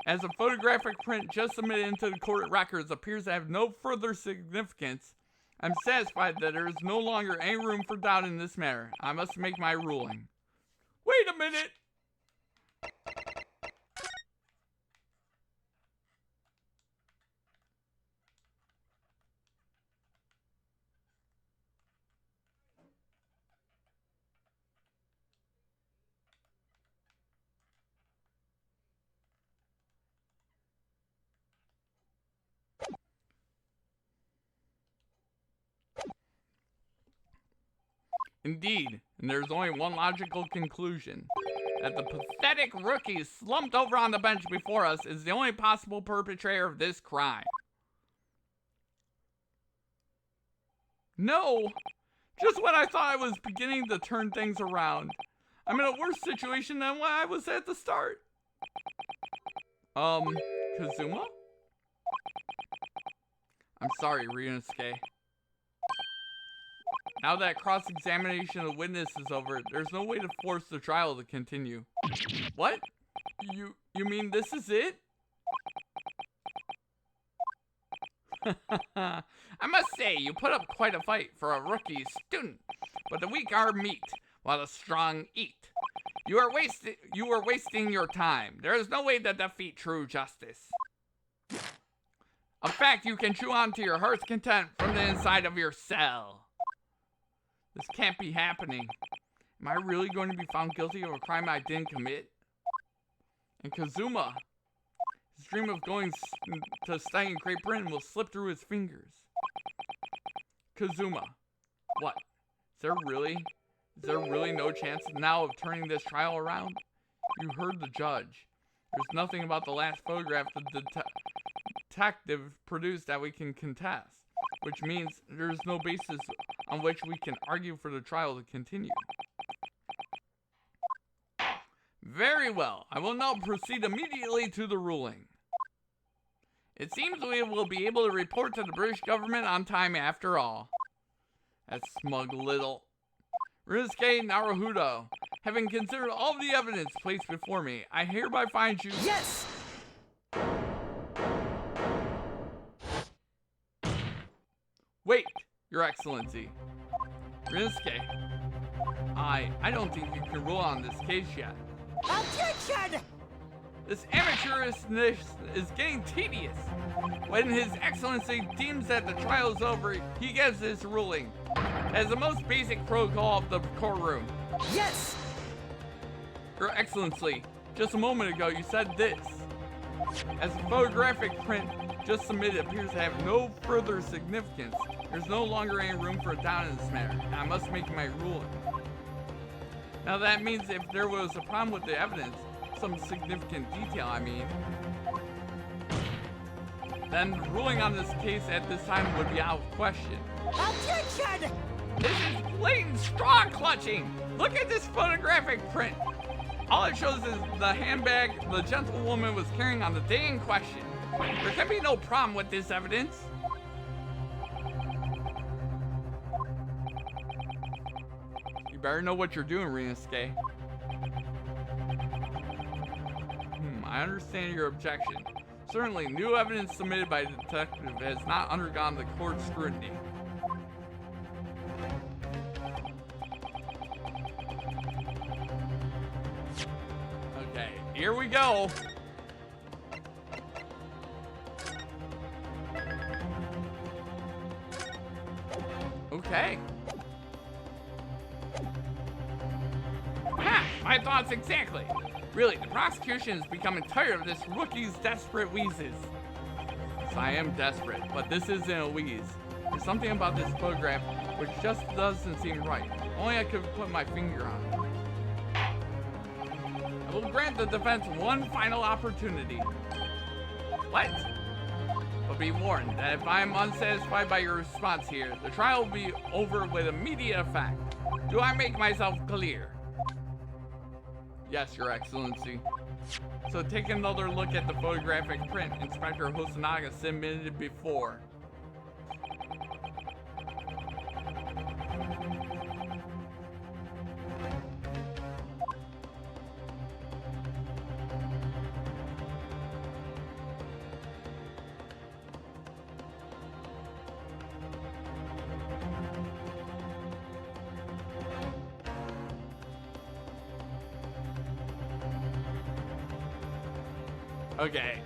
As a photographic print just submitted into the court records appears to have no further significance, I'm satisfied that there is no longer any room for doubt in this matter. I must make my ruling. Wait a minute! Indeed, and there's only one logical conclusion. That the pathetic rookie slumped over on the bench before us is the only possible perpetrator of this crime. No! Just when I thought I was beginning to turn things around. I'm in a worse situation than when I was at the start. Kazuma? I'm sorry, Ryunosuke. Now that cross-examination of the witness is over, there's no way to force the trial to continue. What? You mean this is it? I must say, you put up quite a fight for a rookie student, but the weak are meat, while the strong eat. You are wasting your time. There is no way to defeat true justice. In fact, you can chew on to your heart's content from the inside of your cell. This can't be happening. Am I really going to be found guilty of a crime I didn't commit? And Kazuma, his dream of going to study in Great Britain will slip through his fingers. Kazuma, what? Is there really no chance now of turning this trial around? You heard the judge. There's nothing about the last photograph the detective produced that we can contest, which means there's no basis on which we can argue for the trial to continue. Very well. I will now proceed immediately to the ruling. It seems we will be able to report to the British government on time after all. That smug little... Ryunosuke Naruhodo, having considered all the evidence placed before me, I hereby find you... Yes! Wait, Your Excellency. Rinsuke, I don't think you can rule on this case yet. Objection! This amateurishness is getting tedious. When His Excellency deems that the trial is over, he gives his ruling. As the most basic protocol of the courtroom. Yes! Your Excellency, just a moment ago you said this. As the photographic print just submitted appears to have no further significance, there's no longer any room for doubt in this matter, and I must make my ruling. Now that means if there was a problem with the evidence, some significant detail I mean, then ruling on this case at this time would be out of question. Objection! This is blatant straw clutching! Look at this photographic print! All it shows is the handbag the gentlewoman was carrying on the day in question. There can be no problem with this evidence. You better know what you're doing, Rinsuke. I understand your objection. Certainly, new evidence submitted by the detective has not undergone the court's scrutiny. Okay, here we go. Okay. Ha! My thoughts exactly. Really, the prosecution is becoming tired of this rookie's desperate wheezes. So I am desperate, but this isn't a wheeze. There's something about this photograph which just doesn't seem right. Only I could put my finger on it. I will grant the defense one final opportunity. What? But be warned that if I am unsatisfied by your response here, the trial will be over with immediate effect. Do I make myself clear? Yes, Your Excellency. So take another look at the photographic print Inspector Hosonaga submitted before. Okay.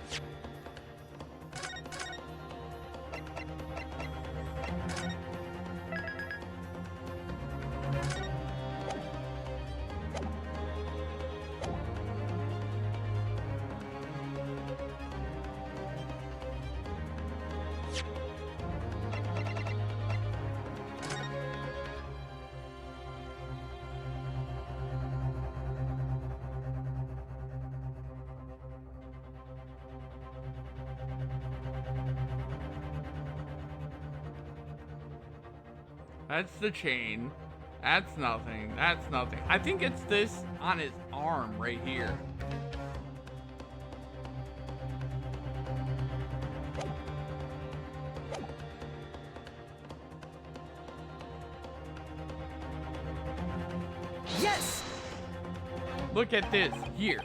That's the chain. That's nothing. That's nothing. I think it's this on his arm right here. Yes! Look at this here.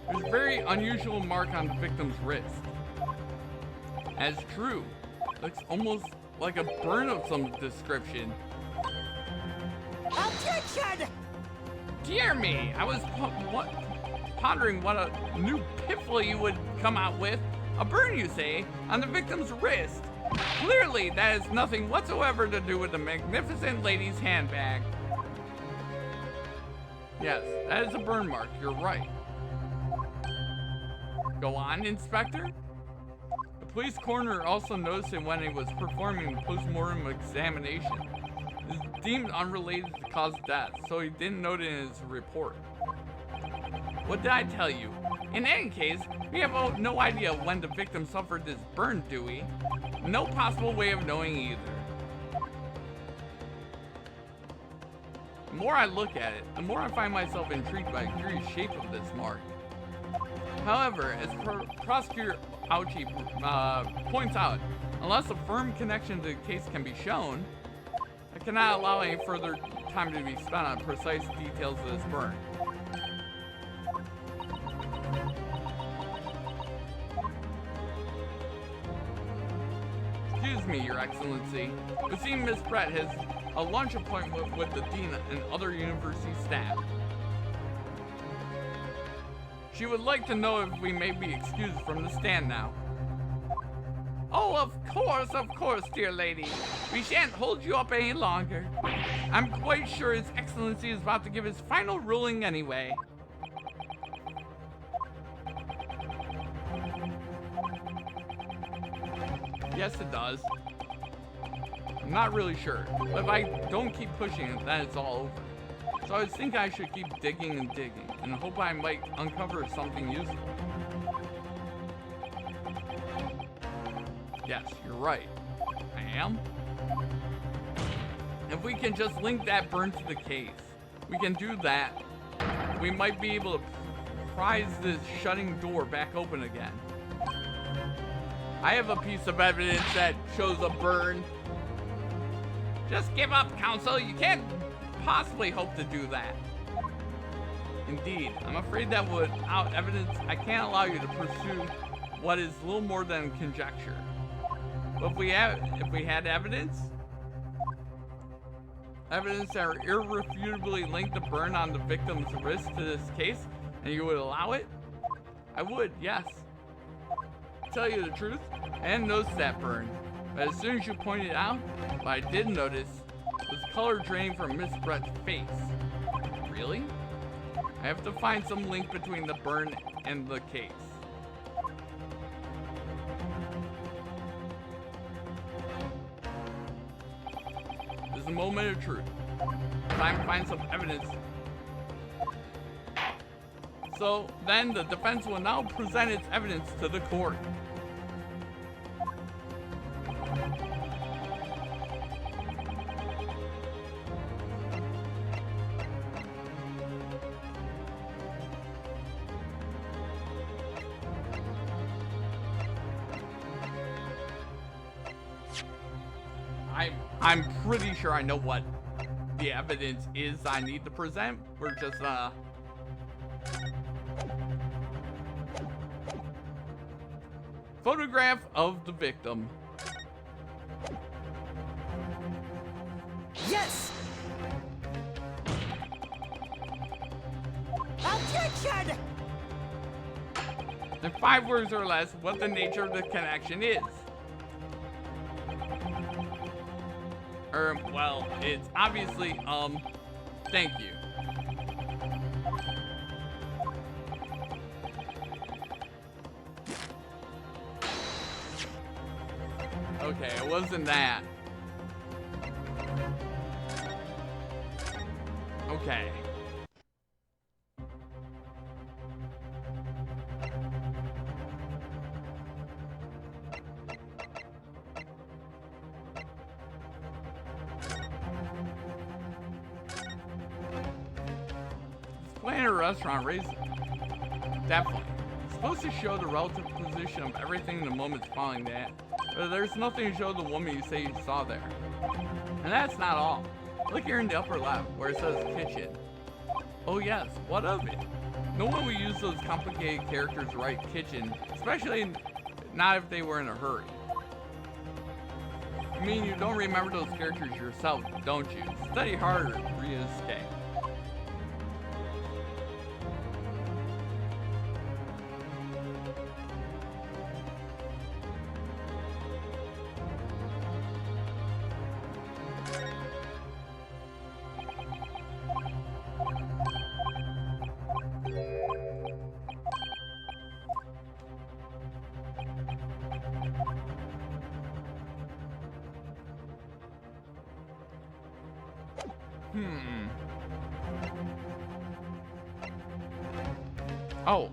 There's a very unusual mark on the victim's wrist. As true. Looks almost like a burn of some description. Objection! Dear me, I was pondering what a new piffle you would come out with. A burn, you say, on the victim's wrist. Clearly, that has nothing whatsoever to do with the magnificent lady's handbag. Yes, that is a burn mark, you're right. Go on, Inspector. The police coroner also noticed it when he was performing the post-mortem examination. It is deemed unrelated to the cause of death, so he didn't note it in his report. What did I tell you? In any case, we have no idea when the victim suffered this burn, do we? No possible way of knowing either. The more I look at it, the more I find myself intrigued by the curious shape of this mark. However, as Prosecutor Ouchie points out, unless a firm connection to the case can be shown, I cannot allow any further time to be spent on precise details of this burn. Excuse me, Your Excellency. We see Miss Brett has a lunch appointment with the dean and other university staff. She would like to know if we may be excused from the stand now. Oh, of course, dear lady. We shan't hold you up any longer. I'm quite sure His Excellency is about to give his final ruling anyway. Yes, it does. I'm not really sure, but if I don't keep pushing it, then it's all over. So I was thinking I should keep digging and digging, and hope I might uncover something useful. Yes, you're right. I am. If we can just link that burn to the case, we can do that. We might be able to prise this shutting door back open again. I have a piece of evidence that shows a burn. Just give up, Counsel. You can't possibly hope to do that. Indeed, I'm afraid that without evidence, I can't allow you to pursue what is little more than conjecture. But if we had evidence that irrefutably linked the burn on the victim's wrist to this case, and you would allow it, I would, yes. To tell you the truth, I hadn't noticed that burn, but as soon as you pointed it out, what I did notice was color draining from Miss Brett's face. Really? I have to find some link between the burn and the case. This is a moment of truth. Time to find some evidence. So then the defense will now present its evidence to the court. I'm pretty sure I know what the evidence is I need to present. We're just, photograph of the victim. Yes! Objection! In 5 words or less, what the nature of the connection is. Well, it's obviously, thank you. Okay, it wasn't that. Okay. Display in a restaurant raises. Definitely. It's supposed to show the relative position of everything in the moments following that. But there's nothing to show the woman you say you saw there. And that's not all. Look here in the upper left, where it says kitchen. Oh yes, what of it? No one would use those complicated characters to write kitchen, especially not if they were in a hurry. I mean, you don't remember those characters yourself, don't you? Study harder, Ryusuke. Oh.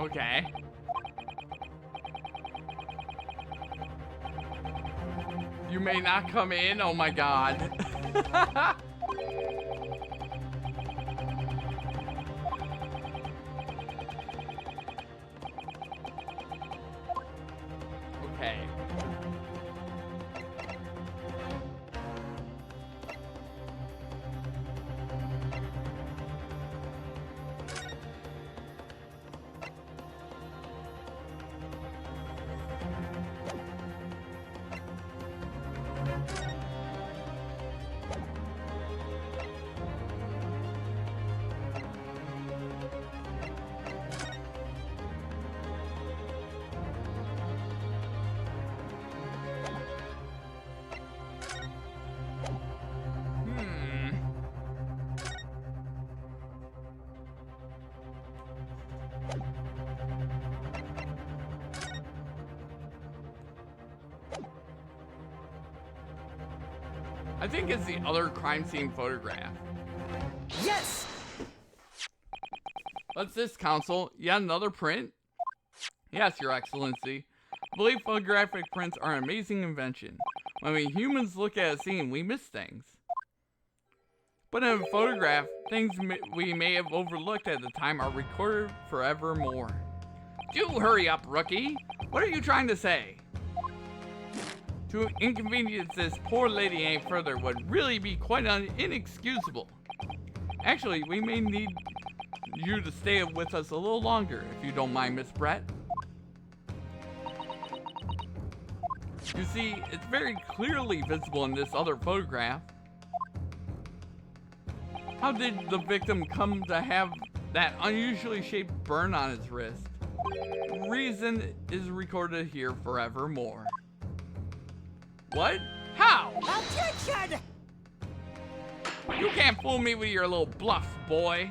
Okay. You may not come in. Oh my god. Okay. I think it's the other crime scene photograph. Yes! What's this, Counsel? Yet another print? Yes, Your Excellency. I believe photographic prints are an amazing invention. When we humans look at a scene, we miss things. But in a photograph, things we may have overlooked at the time are recorded forevermore. Do hurry up, rookie! What are you trying to say? To inconvenience this poor lady any further would really be quite inexcusable. Actually, we may need you to stay with us a little longer, if you don't mind, Miss Brett. You see, it's very clearly visible in this other photograph. How did the victim come to have that unusually shaped burn on his wrist? Reason is recorded here forevermore. What? How? Objection! You can't fool me with your little bluff, boy.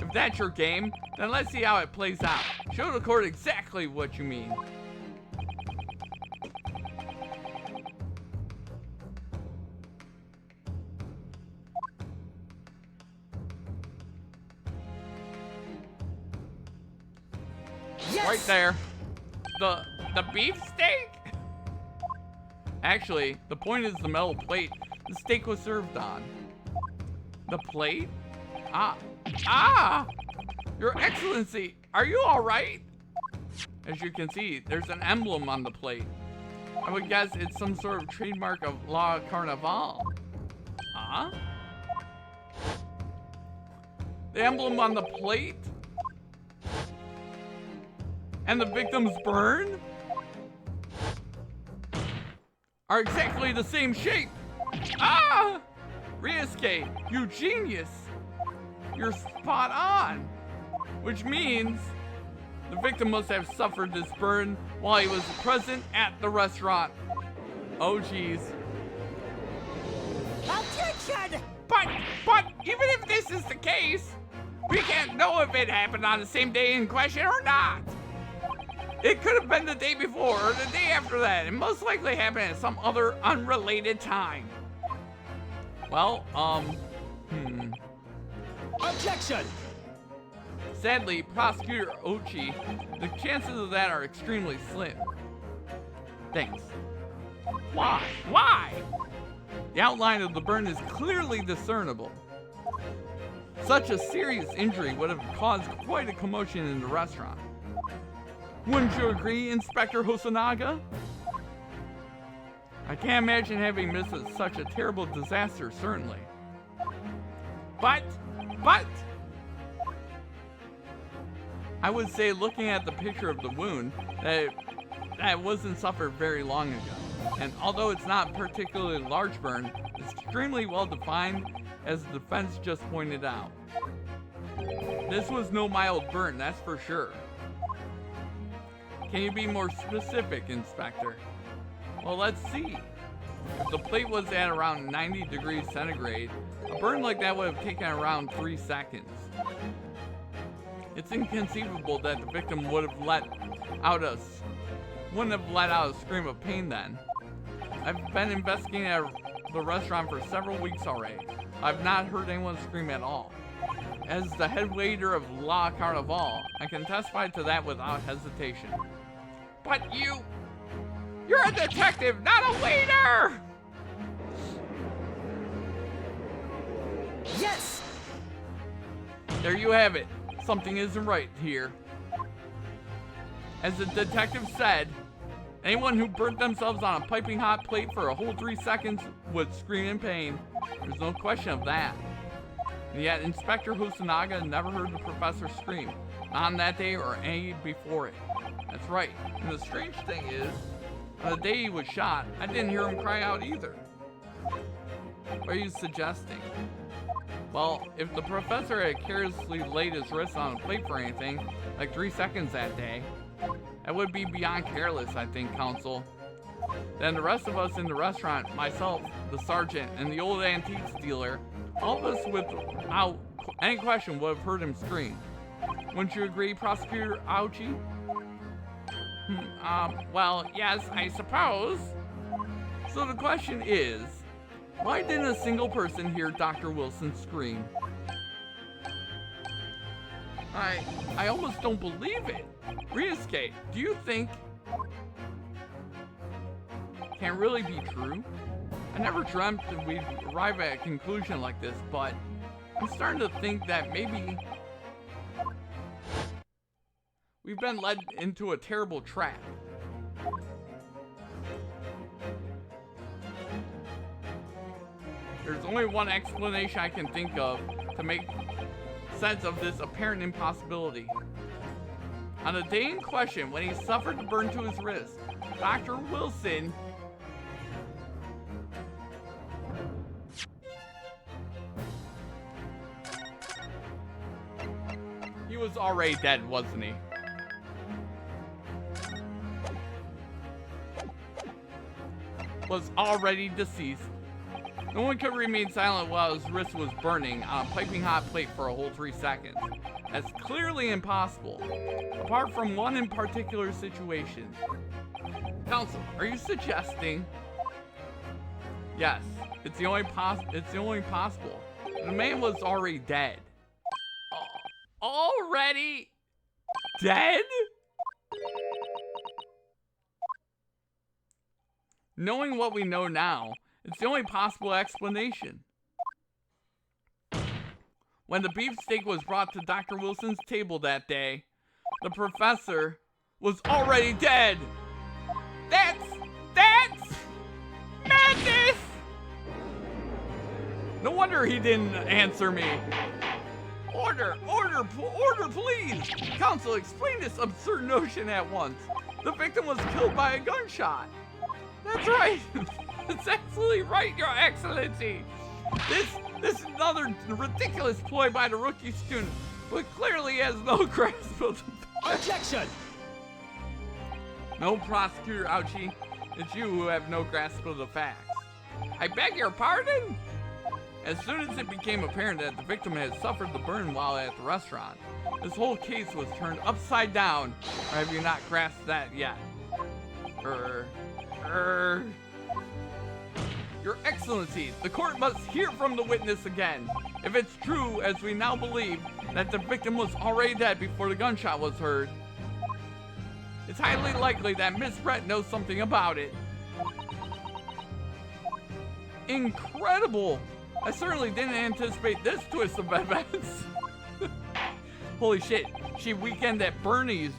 If that's your game, then let's see how it plays out. Show the court exactly what you mean. Yes! Right there. The beefsteak? Actually, the point is the metal plate the steak was served on. The plate? Ah! Your Excellency, are you alright? As you can see, there's an emblem on the plate. I would guess it's some sort of trademark of La Carnival. Huh? The emblem on the plate? And the victim's burn? Are exactly the same shape. Ah! Ryusuke, you genius. You're spot on. Which means the victim must have suffered this burn while he was present at the restaurant. Oh geez. Objection! But even if this is the case, we can't know if it happened on the same day in question or not. It could have been the day before or the day after that. It most likely happened at some other unrelated time. Well, Objection! Sadly, Prosecutor Ochi, the chances of that are extremely slim. Thanks. Why? Why? The outline of the burn is clearly discernible. Such a serious injury would have caused quite a commotion in the restaurant. Wouldn't you agree, Inspector Hosonaga? I can't imagine having missed such a terrible disaster, certainly. But, I would say, looking at the picture of the wound, that it wasn't suffered very long ago. And although it's not a particularly large burn, it's extremely well defined, as the defense just pointed out. This was no mild burn, that's for sure. Can you be more specific, Inspector? Well, let's see. If the plate was at around 90 degrees centigrade, a burn like that would have taken around 3 seconds. It's inconceivable that the victim wouldn't have let out a scream of pain then. I've been investigating at the restaurant for several weeks already. I've not heard anyone scream at all. as the head waiter of La Carnival, I can testify to that without hesitation. But you're a detective, not a waiter! Yes! There you have it. Something isn't right here. As the detective said, anyone who burnt themselves on a piping hot plate for a whole 3 seconds would scream in pain. There's no question of that. And yet Inspector Husanaga never heard the professor scream. Not on that day or any before it. That's right. And the strange thing is, on the day he was shot, I didn't hear him cry out either. What are you suggesting? Well, if the professor had carelessly laid his wrist on a plate for anything, like 3 seconds that day, that would be beyond careless, I think, counsel. Then the rest of us in the restaurant, myself, the sergeant, and the old antiques dealer, all of us without any question would have heard him scream. Wouldn't you agree, Prosecutor Ouchie? Well, yes, I suppose. So the question is, why didn't a single person hear Dr. Wilson scream? I almost don't believe it. Ryusuke, do you think can really be true? I never dreamt that we'd arrive at a conclusion like this, but I'm starting to think that maybe we've been led into a terrible trap. There's only one explanation I can think of to make sense of this apparent impossibility. On the day in question, when he suffered a burn to his wrist, Dr. Wilson was already dead, wasn't he? Was already deceased. No one could remain silent while his wrist was burning on a piping hot plate for a whole 3 seconds. That's clearly impossible, apart from one in particular situation. Counsel, are you suggesting? Yes, it's the only possible. The man was already dead. Already dead? Knowing what we know now, it's the only possible explanation. When the beefsteak was brought to Dr. Wilson's table that day, the professor was already dead. That's madness! No wonder he didn't answer me. Order, please! Counsel, explain this absurd notion at once. The victim was killed by a gunshot. That's right. That's absolutely right, Your Excellency. This is another ridiculous ploy by the rookie student, who clearly has no grasp of the Objection! No, Prosecutor Ouchie. It's you who have no grasp of the facts. I beg your pardon? As soon as it became apparent that the victim had suffered the burn while at the restaurant, this whole case was turned upside down. Or have you not grasped that yet? Your Excellency, the court must hear from the witness again. If it's true, as we now believe, that the victim was already dead before the gunshot was heard, it's highly likely that Miss Brett knows something about it. Incredible! I certainly didn't anticipate this twist of events. Holy shit, she weekend at Bernie's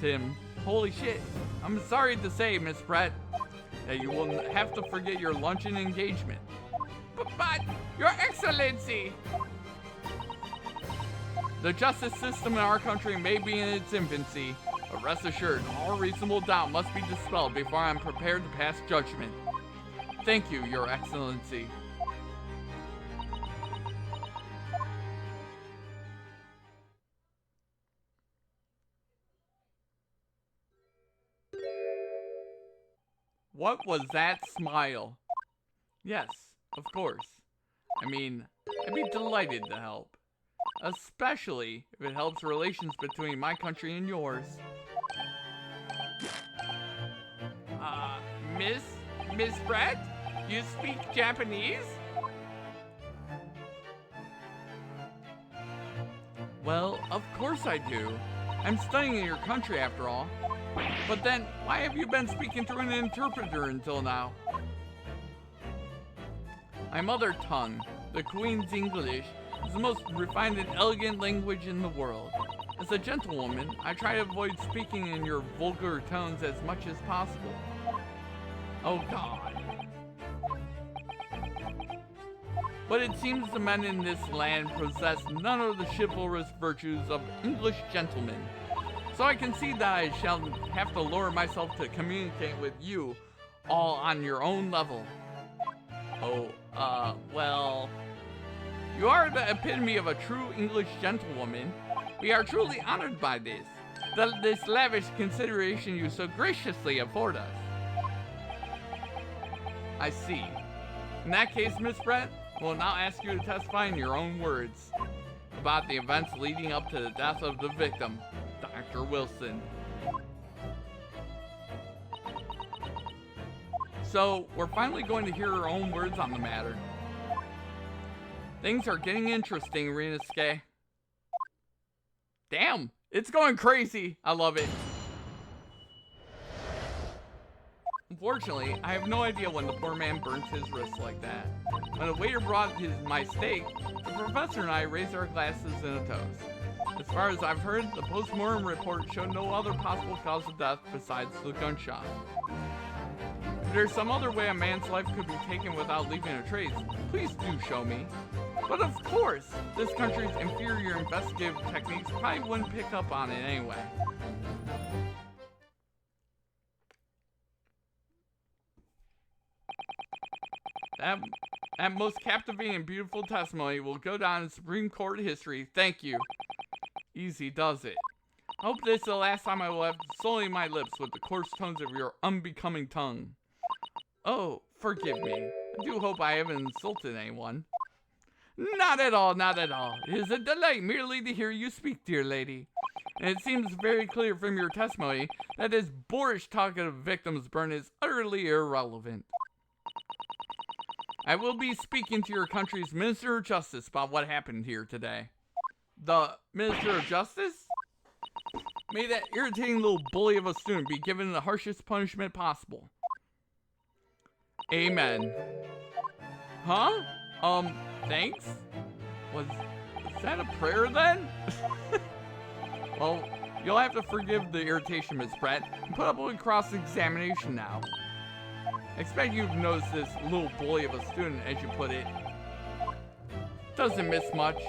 him. Holy shit. I'm sorry to say, Miss Brett, that you will have to forget your luncheon engagement. But, Your Excellency! The justice system in our country may be in its infancy, but rest assured, all reasonable doubt must be dispelled before I am prepared to pass judgment. Thank you, Your Excellency. What was that smile? Yes, of course. I mean, I'd be delighted to help. Especially if it helps relations between my country and yours. Miss Brett? You speak Japanese? Well, of course I do. I'm studying in your country after all. But then, why have you been speaking through an interpreter until now? My mother tongue, the Queen's English, is the most refined and elegant language in the world. As a gentlewoman, I try to avoid speaking in your vulgar tones as much as possible. Oh God. But it seems the men in this land possess none of the chivalrous virtues of English gentlemen. So I concede that I shall have to lower myself to communicate with you all on your own level. Oh, well... You are the epitome of a true English gentlewoman. We are truly honored by this. This lavish consideration you so graciously afford us. I see. In that case, Miss Brett, we'll now ask you to testify in your own words about the events leading up to the death of the victim, Dr. Wilson. So, we're finally going to hear her own words on the matter. Things are getting interesting, Rinosuke. Damn, it's going crazy. I love it. Unfortunately, I have no idea when the poor man burnt his wrist like that. When a waiter brought my steak, the professor and I raised our glasses in a toast. As far as I've heard, the post-mortem report showed no other possible cause of death besides the gunshot. If there's some other way a man's life could be taken without leaving a trace, please do show me. But of course, this country's inferior investigative techniques probably wouldn't pick up on it anyway. That most captivating and beautiful testimony will go down in Supreme Court history. Thank you. Easy does it. I hope this is the last time I will have sullying my lips with the coarse tones of your unbecoming tongue. Oh, forgive me. I do hope I haven't insulted anyone. Not at all, not at all. It is a delight merely to hear you speak, dear lady. And it seems very clear from your testimony that this boorish talk of victims burn is utterly irrelevant. I will be speaking to your country's Minister of Justice about what happened here today. The Minister of Justice? May that irritating little bully of a student be given the harshest punishment possible. Amen. Huh? Thanks? Was that a prayer then? Well, you'll have to forgive the irritation, Miss Pratt, and put up with cross-examination now. I expect you've noticed this little bully of a student, as you put it. Doesn't miss much.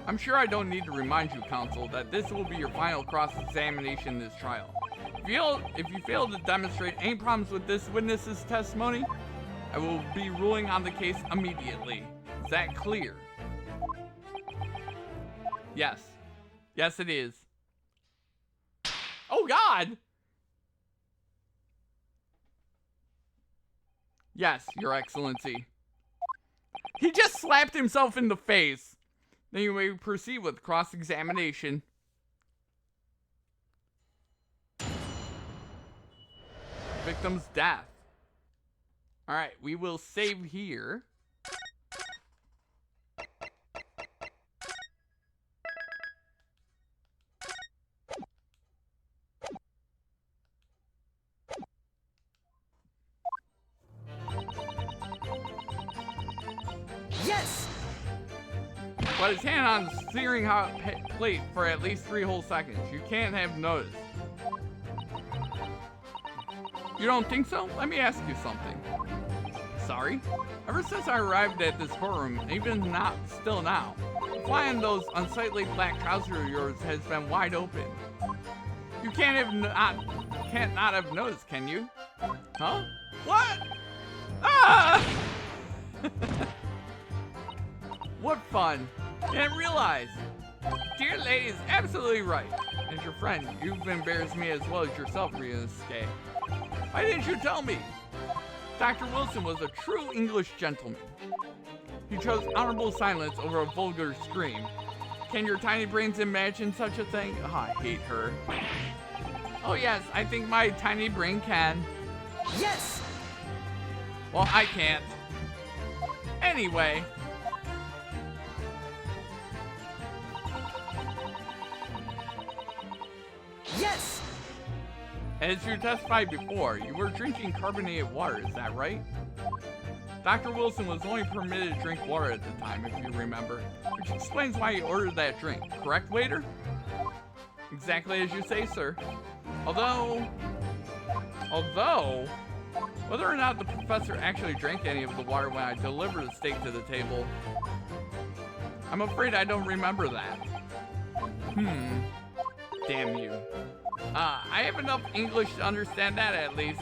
I'm sure I don't need to remind you, counsel, that this will be your final cross-examination in this trial. If you fail to demonstrate any problems with this witness's testimony, I will be ruling on the case immediately. Is that clear? Yes. Yes, it is. Oh, God! Yes, Your Excellency. He just slapped himself in the face. Then you may proceed with cross-examination. Victim's death. Alright, we will save here. Yes! Put his hand on the steering plate for at least 3 whole seconds. You can't have noticed. You don't think so? Let me ask you something. Sorry? Ever since I arrived at this courtroom, even not still now, the fly in those unsightly black trousers of yours has been wide open. You can't not have noticed, can you? Huh? What? Ah! What fun. Didn't realize. Dear lady is absolutely right. As your friend, you've embarrassed me as well as yourself, Rinosuke. Why didn't you tell me? Dr. Wilson was a true English gentleman. He chose honorable silence over a vulgar scream. Can your tiny brains imagine such a thing? Oh, I hate her. Oh yes, I think my tiny brain can. Yes! Well, I can't. Anyway, As you testified before, you were drinking carbonated water, is that right? Dr. Wilson was only permitted to drink water at the time, if you remember, which explains why he ordered that drink. Correct, waiter? Exactly as you say, sir. Although, whether or not the professor actually drank any of the water when I delivered the steak to the table, I'm afraid I don't remember that. Damn you. I have enough English to understand that, at least.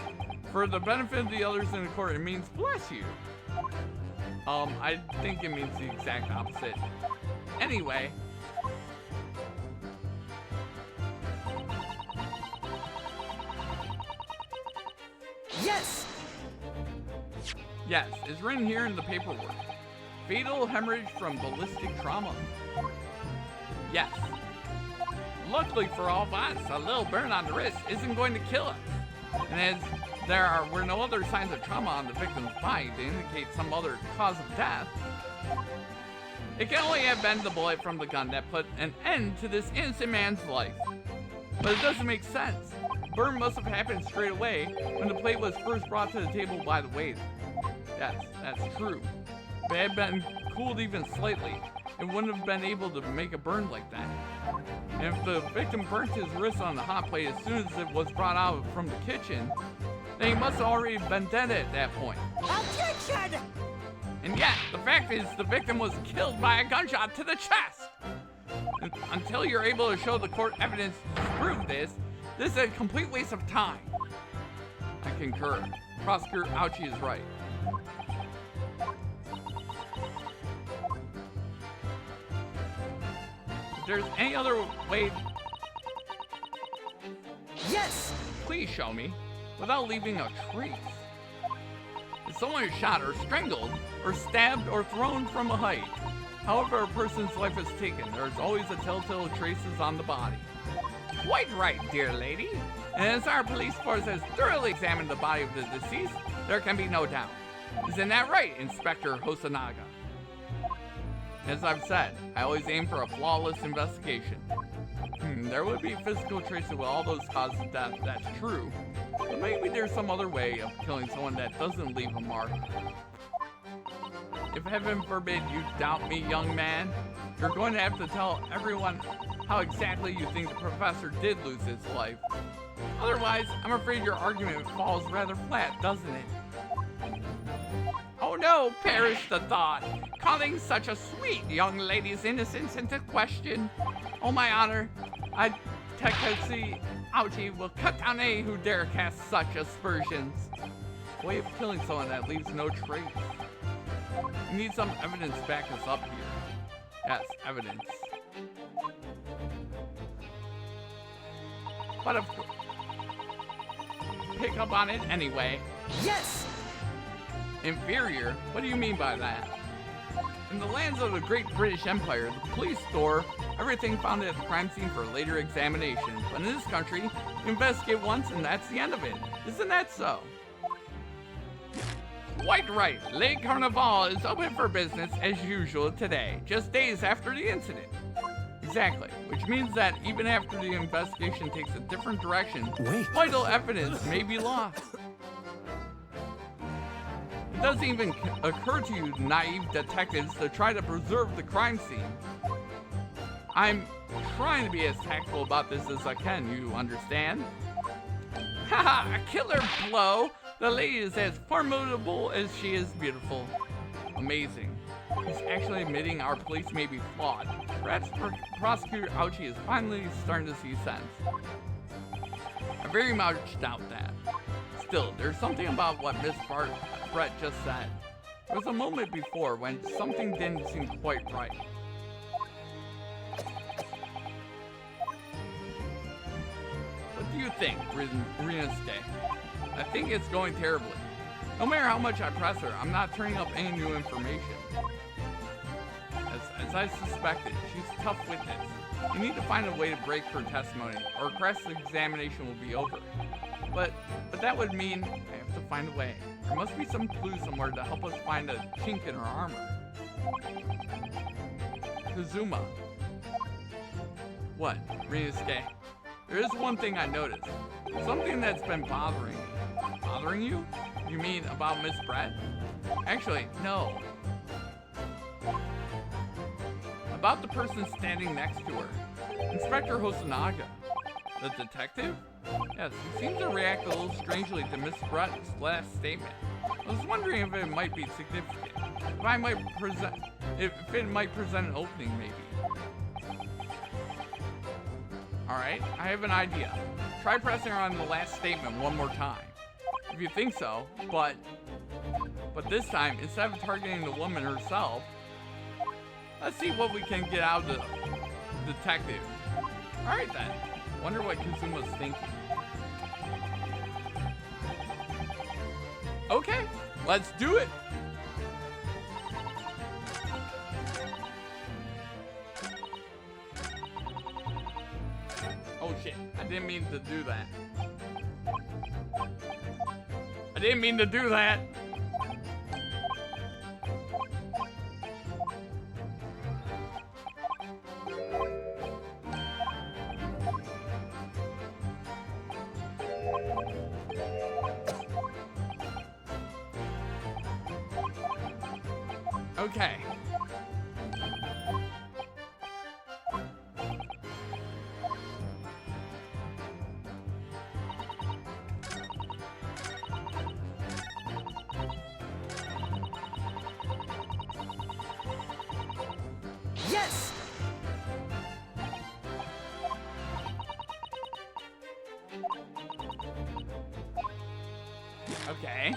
For the benefit of the others in the court, it means bless you. I think it means the exact opposite. Anyway. Yes! Yes, it's written here in the paperwork. Fatal hemorrhage from ballistic trauma. Yes. Luckily for all of us, a little burn on the wrist isn't going to kill us. And as there were no other signs of trauma on the victim's body to indicate some other cause of death, it can only have been the bullet from the gun that put an end to this innocent man's life. But it doesn't make sense. Burn must have happened straight away when the plate was first brought to the table by the waiter. Yes, that's true. If it had been cooled even slightly, it wouldn't have been able to make a burn like that. And if the victim burnt his wrist on the hot plate as soon as it was brought out from the kitchen, then he must have already been dead at that point. Objection! And yet, the fact is the victim was killed by a gunshot to the chest. And until you're able to show the court evidence to prove this is a complete waste of time. I concur. Prosecutor Ouchie is right. If there's any other way, Yes! please show me, without leaving a trace. If someone is shot or strangled, or stabbed or thrown from a height, however a person's life is taken, there's always a telltale traces on the body. Quite right, dear lady. And as our police force has thoroughly examined the body of the deceased, there can be no doubt. Isn't that right, Inspector Hosanaga? As I've said, I always aim for a flawless investigation. There would be physical traces with all those causes of death, that's true. But maybe there's some other way of killing someone that doesn't leave a mark. If heaven forbid you doubt me, young man, you're going to have to tell everyone how exactly you think the professor did lose his life. Otherwise, I'm afraid your argument falls rather flat, doesn't it? Oh no, perish the thought. Calling such a sweet young lady's innocence into question. Oh my honor, I Tekesi Ouchie will cut down any who dare cast such aspersions. A way of killing someone that leaves no trace. We need some evidence to back us up here. Yes, evidence. But of course, pick up on it anyway. Yes! Inferior? What do you mean by that? In the lands of the Great British Empire, the police store everything found at the crime scene for later examination. But in this country, you investigate once and that's the end of it. Isn't that so? Quite right. Le Carnival is open for business as usual today, just days after the incident. Exactly, which means that even after the investigation takes a different direction, vital evidence may be lost. It doesn't even occur to you naive detectives to try to preserve the crime scene. I'm trying to be as tactful about this as I can, you understand? Haha, a killer blow! The lady is as formidable as she is beautiful. Amazing. He's actually admitting our police may be flawed. Perhaps Prosecutor Ouchie is finally starting to see sense. I very much doubt that. Still, there's something about what Miss Brett just said. There was a moment before when something didn't seem quite right. What do you think, Rinsuke? I think it's going terribly. No matter how much I press her, I'm not turning up any new information. As I suspected, she's a tough witness. You need to find a way to break her testimony, or cross-examination will be over. But that would mean I have to find a way. There must be some clue somewhere to help us find a chink in her armor. Kazuma. What, Rinsuke? There is one thing I noticed. Something that's been bothering me. Bothering you? You mean about Miss Brett? Actually, no. About the person standing next to her. Inspector Hosonaga. The detective? Yes, he seems to react a little strangely to Miss Brett's last statement. I was wondering if it might be significant. If it might present an opening, maybe. Alright, I have an idea. Try pressing her on the last statement one more time. If you think so, but this time, instead of targeting the woman herself, let's see what we can get out of the detective. Alright then. Wonder what Kazuma's thinking. Okay, let's do it. Oh shit, I didn't mean to do that. I didn't mean to do that. Okay. Yes! Okay.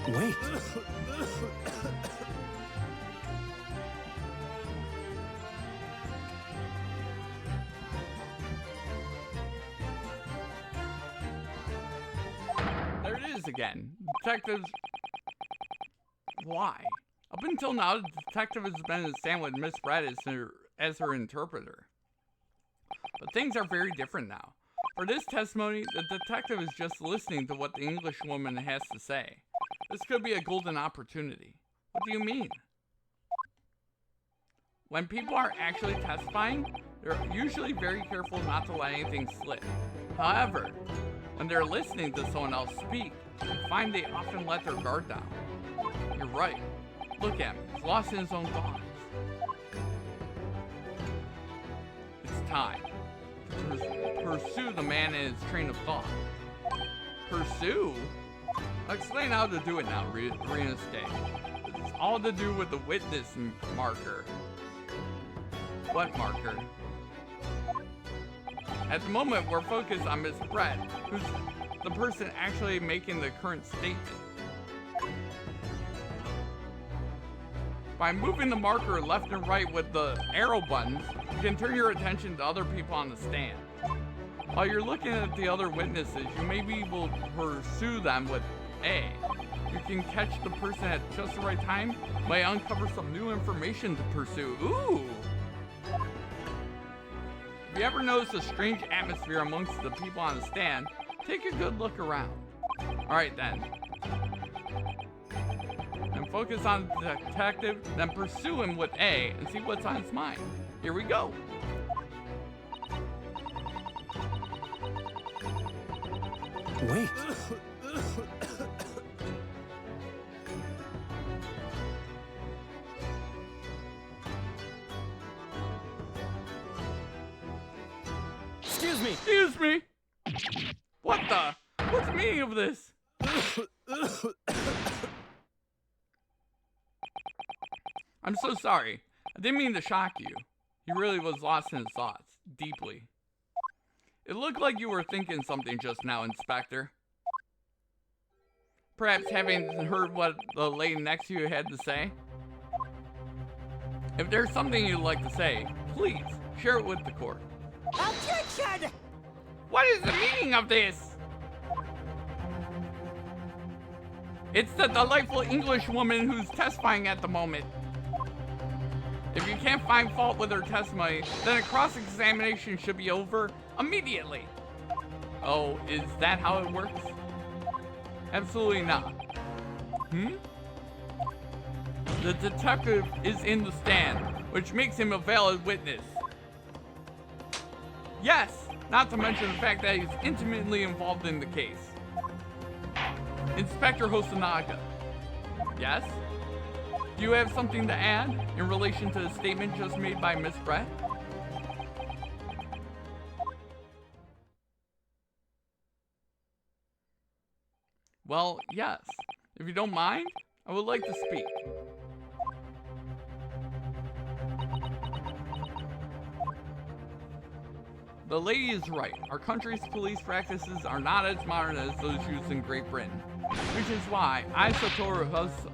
Wait. There it is again. Detectives. Why? Up until now, the detective has been in the stand with Miss Brett as her interpreter. But things are very different now. For this testimony, the detective is just listening to what the English woman has to say. This could be a golden opportunity. What do you mean? When people are actually testifying, they're usually very careful not to let anything slip. However, when they're listening to someone else speak, you find they often let their guard down. You're right. Look at him. He's lost in his own thoughts. It's time to pursue the man in his train of thought. Pursue? I'll explain how to do it now, Rinasuke. It's all to do with the witness marker. What marker? At the moment, we're focused on Miss Brett, who's the person actually making the current statement. By moving the marker left and right with the arrow buttons, you can turn your attention to other people on the stand. While you're looking at the other witnesses, you may be able to pursue them with A. You can catch the person at just the right time, might uncover some new information to pursue. Ooh! If you ever notice a strange atmosphere amongst the people on the stand, take a good look around. Alright then. And focus on the detective, then pursue him with A and see what's on his mind. Here we go. Wait. Excuse me. Excuse me. What the? What's the meaning of this? I'm so sorry. I didn't mean to shock you. He really was lost in his thoughts, deeply. It looked like you were thinking something just now, Inspector. Perhaps having heard what the lady next to you had to say? If there's something you'd like to say, please share it with the court. Objection! What is the meaning of this? It's the delightful English woman who's testifying at the moment. If you can't find fault with her testimony, then a cross-examination should be over immediately. Oh, is that how it works? Absolutely not. The detective is in the stand, which makes him a valid witness. Yes, not to mention the fact that he's intimately involved in the case. Inspector Hosonaga. Yes? Do you have something to add in relation to the statement just made by Miss Brett? Well, yes. If you don't mind, I would like to speak. The lady is right. Our country's police practices are not as modern as those used in Great Britain, which is why I, Satoru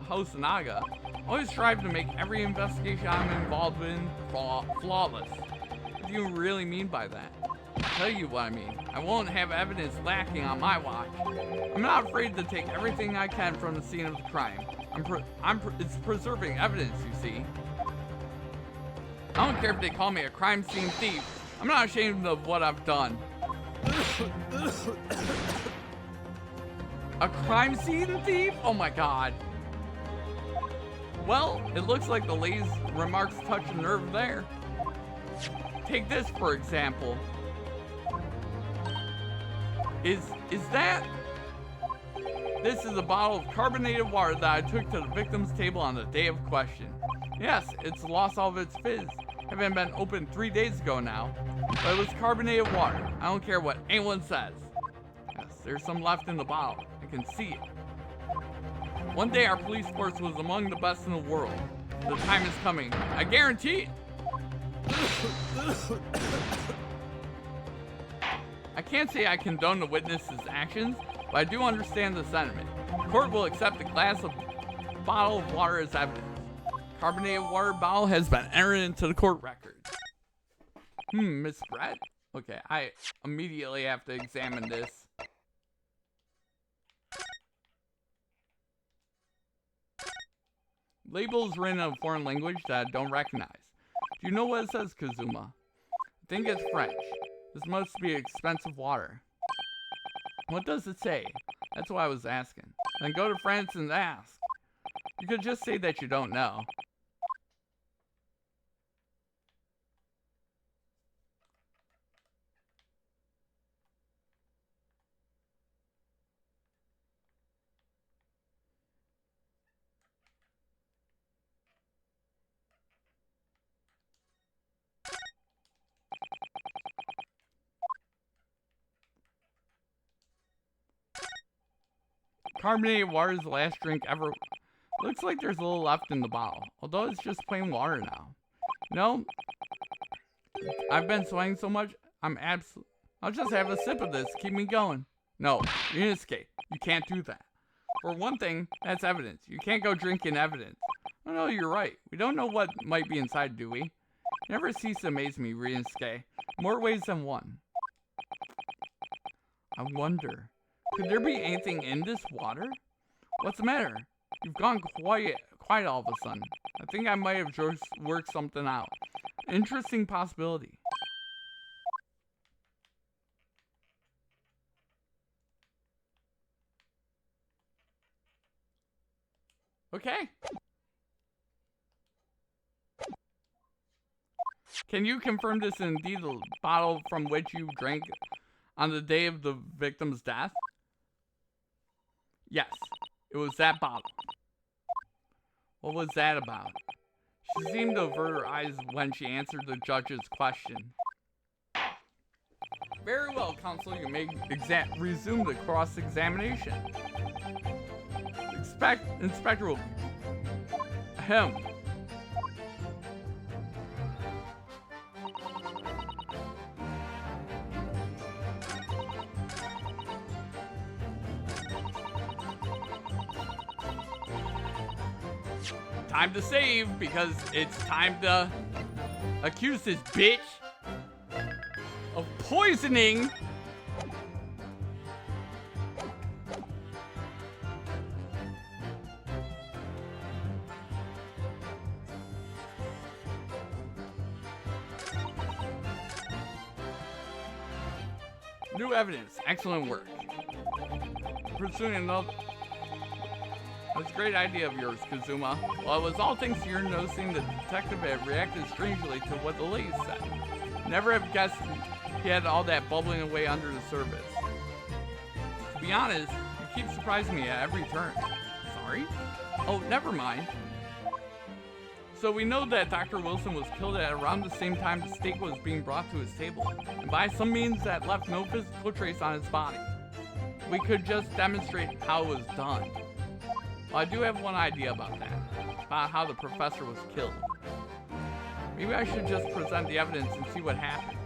Hosonaga, always strive to make every investigation I'm involved in flawless. What do you really mean by that? I'll tell you what I mean. I won't have evidence lacking on my watch. I'm not afraid to take everything I can from the scene of the crime. It's preserving evidence, you see. I don't care if they call me a crime scene thief. I'm not ashamed of what I've done. A crime scene thief? Oh my god. Well, it looks like the lady's remarks touch a nerve there. Take this, for example. Is that... This is a bottle of carbonated water that I took to the victim's table on the day of question. Yes, it's lost all of its fizz. Having been opened 3 days ago now. But it was carbonated water. I don't care what anyone says. Yes, there's some left in the bottle. I can see it. One day our police force was among the best in the world. The time is coming. I guarantee it. I can't say I condone the witness's actions, but I do understand the sentiment. The court will accept a bottle of water as evidence. Carbonated water bottle has been entered into the court record. Miss Brett? Okay, I immediately have to examine this. Labels written in a foreign language that I don't recognize. Do you know what it says, Kazuma? I think it's French. This must be expensive water. What does it say? That's what I was asking. Then go to France and ask. You could just say that you don't know. Carbonated water is the last drink ever. Looks like there's a little left in the bottle, although it's just plain water now. No, I've been sweating so much, I'll just have a sip of this to keep me going. No, Yunosuke, you can't do that. For one thing, that's evidence. You can't go drinking evidence. Oh no, you're right. We don't know what might be inside, do we? You never cease to amaze me, Yunosuke. More ways than one. I wonder, could there be anything in this water? What's the matter? You've gone quiet all of a sudden. I think I might have just worked something out. Interesting possibility. Okay. Can you confirm this is indeed the bottle from which you drank on the day of the victim's death? Yes, it was that bottle. What was that about? She seemed to avert her eyes when she answered the judge's question. Very well, counsel, you may resume the cross-examination. Inspector will... Time to save, because it's time to accuse this bitch of poisoning. New evidence. Excellent work. Pursuing another... That's a great idea of yours, Kazuma. Well, it was all thanks to your noticing the detective had reacted strangely to what the lady said. Never have guessed he had all that bubbling away under the surface. To be honest, you keep surprising me at every turn. Sorry? Oh, never mind. So we know that Dr. Wilson was killed at around the same time the steak was being brought to his table, and by some means that left no physical trace on his body. We could just demonstrate how it was done. Well, I do have one idea about that, about how the professor was killed. Maybe I should just present the evidence and see what happens.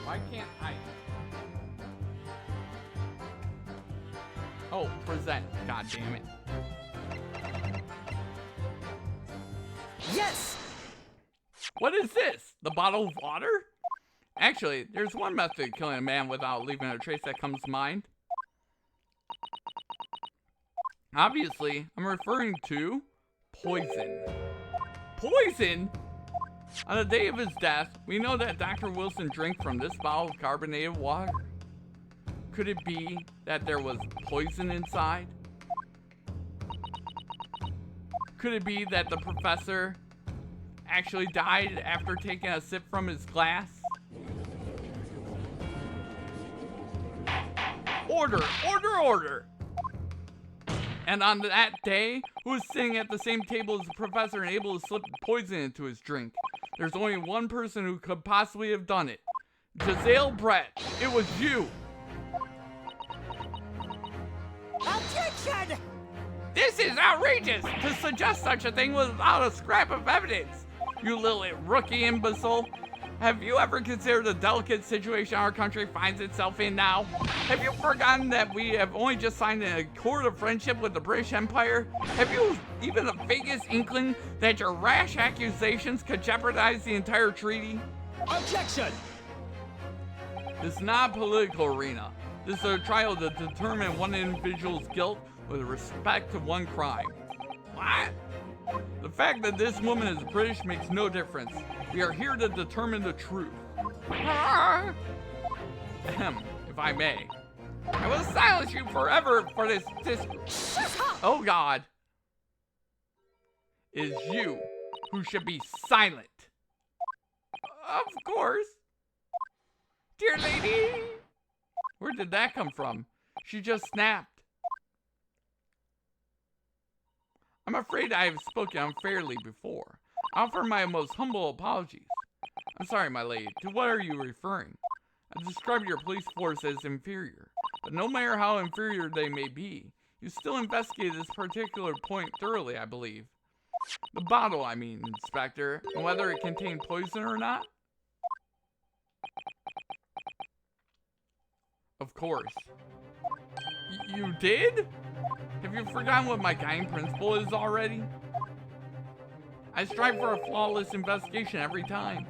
Why can't I? Oh, present. God damn it. Yes! What is this? The bottle of water? Actually, there's one method of killing a man without leaving a trace that comes to mind. Obviously, I'm referring to poison. Poison? On the day of his death, we know that Dr. Wilson drank from this bottle of carbonated water. Could it be that there was poison inside? Could it be that the professor actually died after taking a sip from his glass? Order! Order! Order! And on that day, who was sitting at the same table as the professor and able to slip poison into his drink? There's only one person who could possibly have done it. Giselle Brett. It was you. Objection! This is outrageous! To suggest such a thing without a scrap of evidence! You little rookie imbecile! Have you ever considered the delicate situation our country finds itself in now? Have you forgotten that we have only just signed an accord of friendship with the British Empire? Have you even the vaguest inkling that your rash accusations could jeopardize the entire treaty? Objection! This is not a political arena. This is a trial to determine one individual's guilt with respect to one crime. What? The fact that this woman is British makes no difference. We are here to determine the truth. Ahem, if I may. I will silence you forever for this. Oh God. It is you who should be silent. Of course. Dear lady. Where did that come from? She just snapped. I'm afraid I have spoken unfairly before. I offer my most humble apologies. I'm sorry, my lady. To what are you referring? I described your police force as inferior. But no matter how inferior they may be, you still investigated this particular point thoroughly, I believe. The bottle, I mean, Inspector, and whether it contained poison or not? Of course. You did? Have you forgotten what my guiding principle is already? I strive for a flawless investigation every time.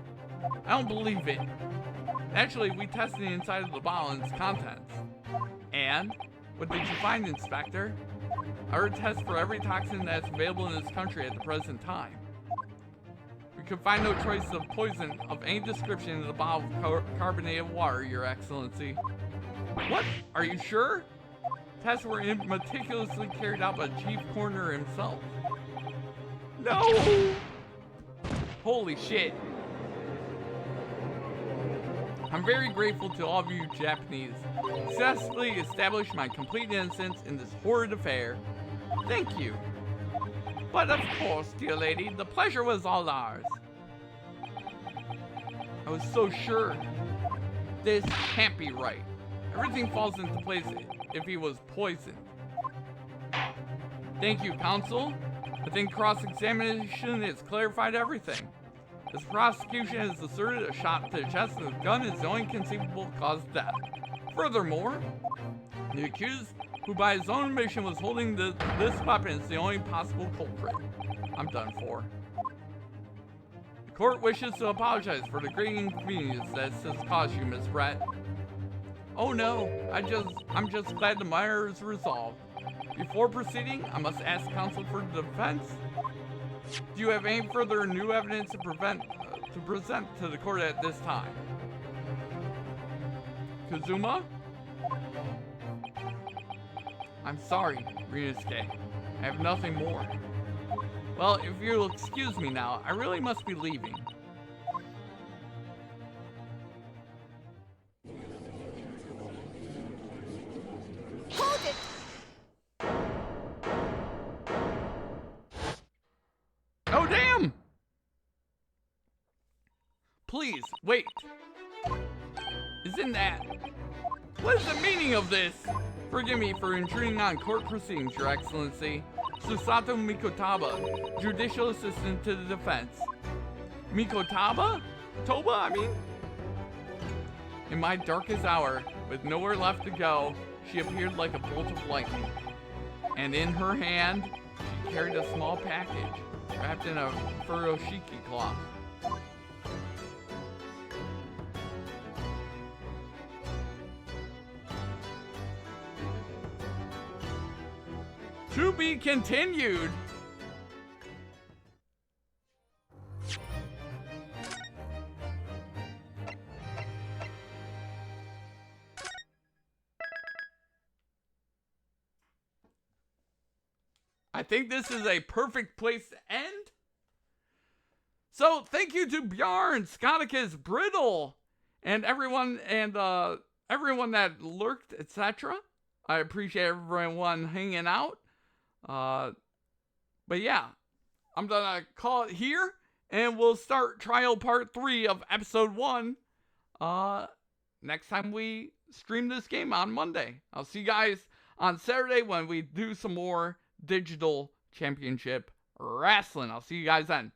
I don't believe it. Actually, we tested the inside of the bottle and its contents. And? What did you find, Inspector? I would test for every toxin that's available in this country at the present time. We could find no traces of poison of any description in the bottle of carbonated water, Your Excellency. What? Are you sure? Tests were meticulously carried out by Chief Coroner himself. No! Holy shit. I'm very grateful to all of you Japanese. Successfully established my complete innocence in this horrid affair. Thank you. But of course, dear lady, the pleasure was all ours. I was so sure. This can't be right. Everything falls into place if he was poisoned. Thank you, counsel. I think cross-examination has clarified everything. As the prosecution has asserted, a shot to the chest of the gun is the only conceivable cause of death. Furthermore, the accused, who by his own admission was holding this weapon, is the only possible culprit. I'm done for. The court wishes to apologize for the great inconvenience that this has caused you, Miss Brett. Oh no, I'm just glad the matter is resolved. Before proceeding, I must ask counsel for the defense. Do you have any further new evidence to present to the court at this time? Kazuma? I'm sorry, Ryusuke. I have nothing more. Well, if you'll excuse me now, I really must be leaving. Hold it! Oh, damn! Please, wait. Isn't that... What is the meaning of this? Forgive me for intruding on court proceedings, Your Excellency. Susato Mikotaba, Judicial Assistant to the Defense. Mikotaba? Toba, I mean? In my darkest hour, with nowhere left to go, she appeared like a bolt of lightning. And in her hand, she carried a small package, wrapped in a furoshiki cloth. To be continued. I think this is a perfect place to end. So thank you to Bjarn, Scotticus, Brittle, and everyone that lurked, etc. I appreciate everyone hanging out. But yeah, I'm gonna call it here, and we'll start trial part 3 of episode 1 next time we stream this game on Monday. I'll see you guys on Saturday when we do some more digital championship wrestling. I'll see you guys then.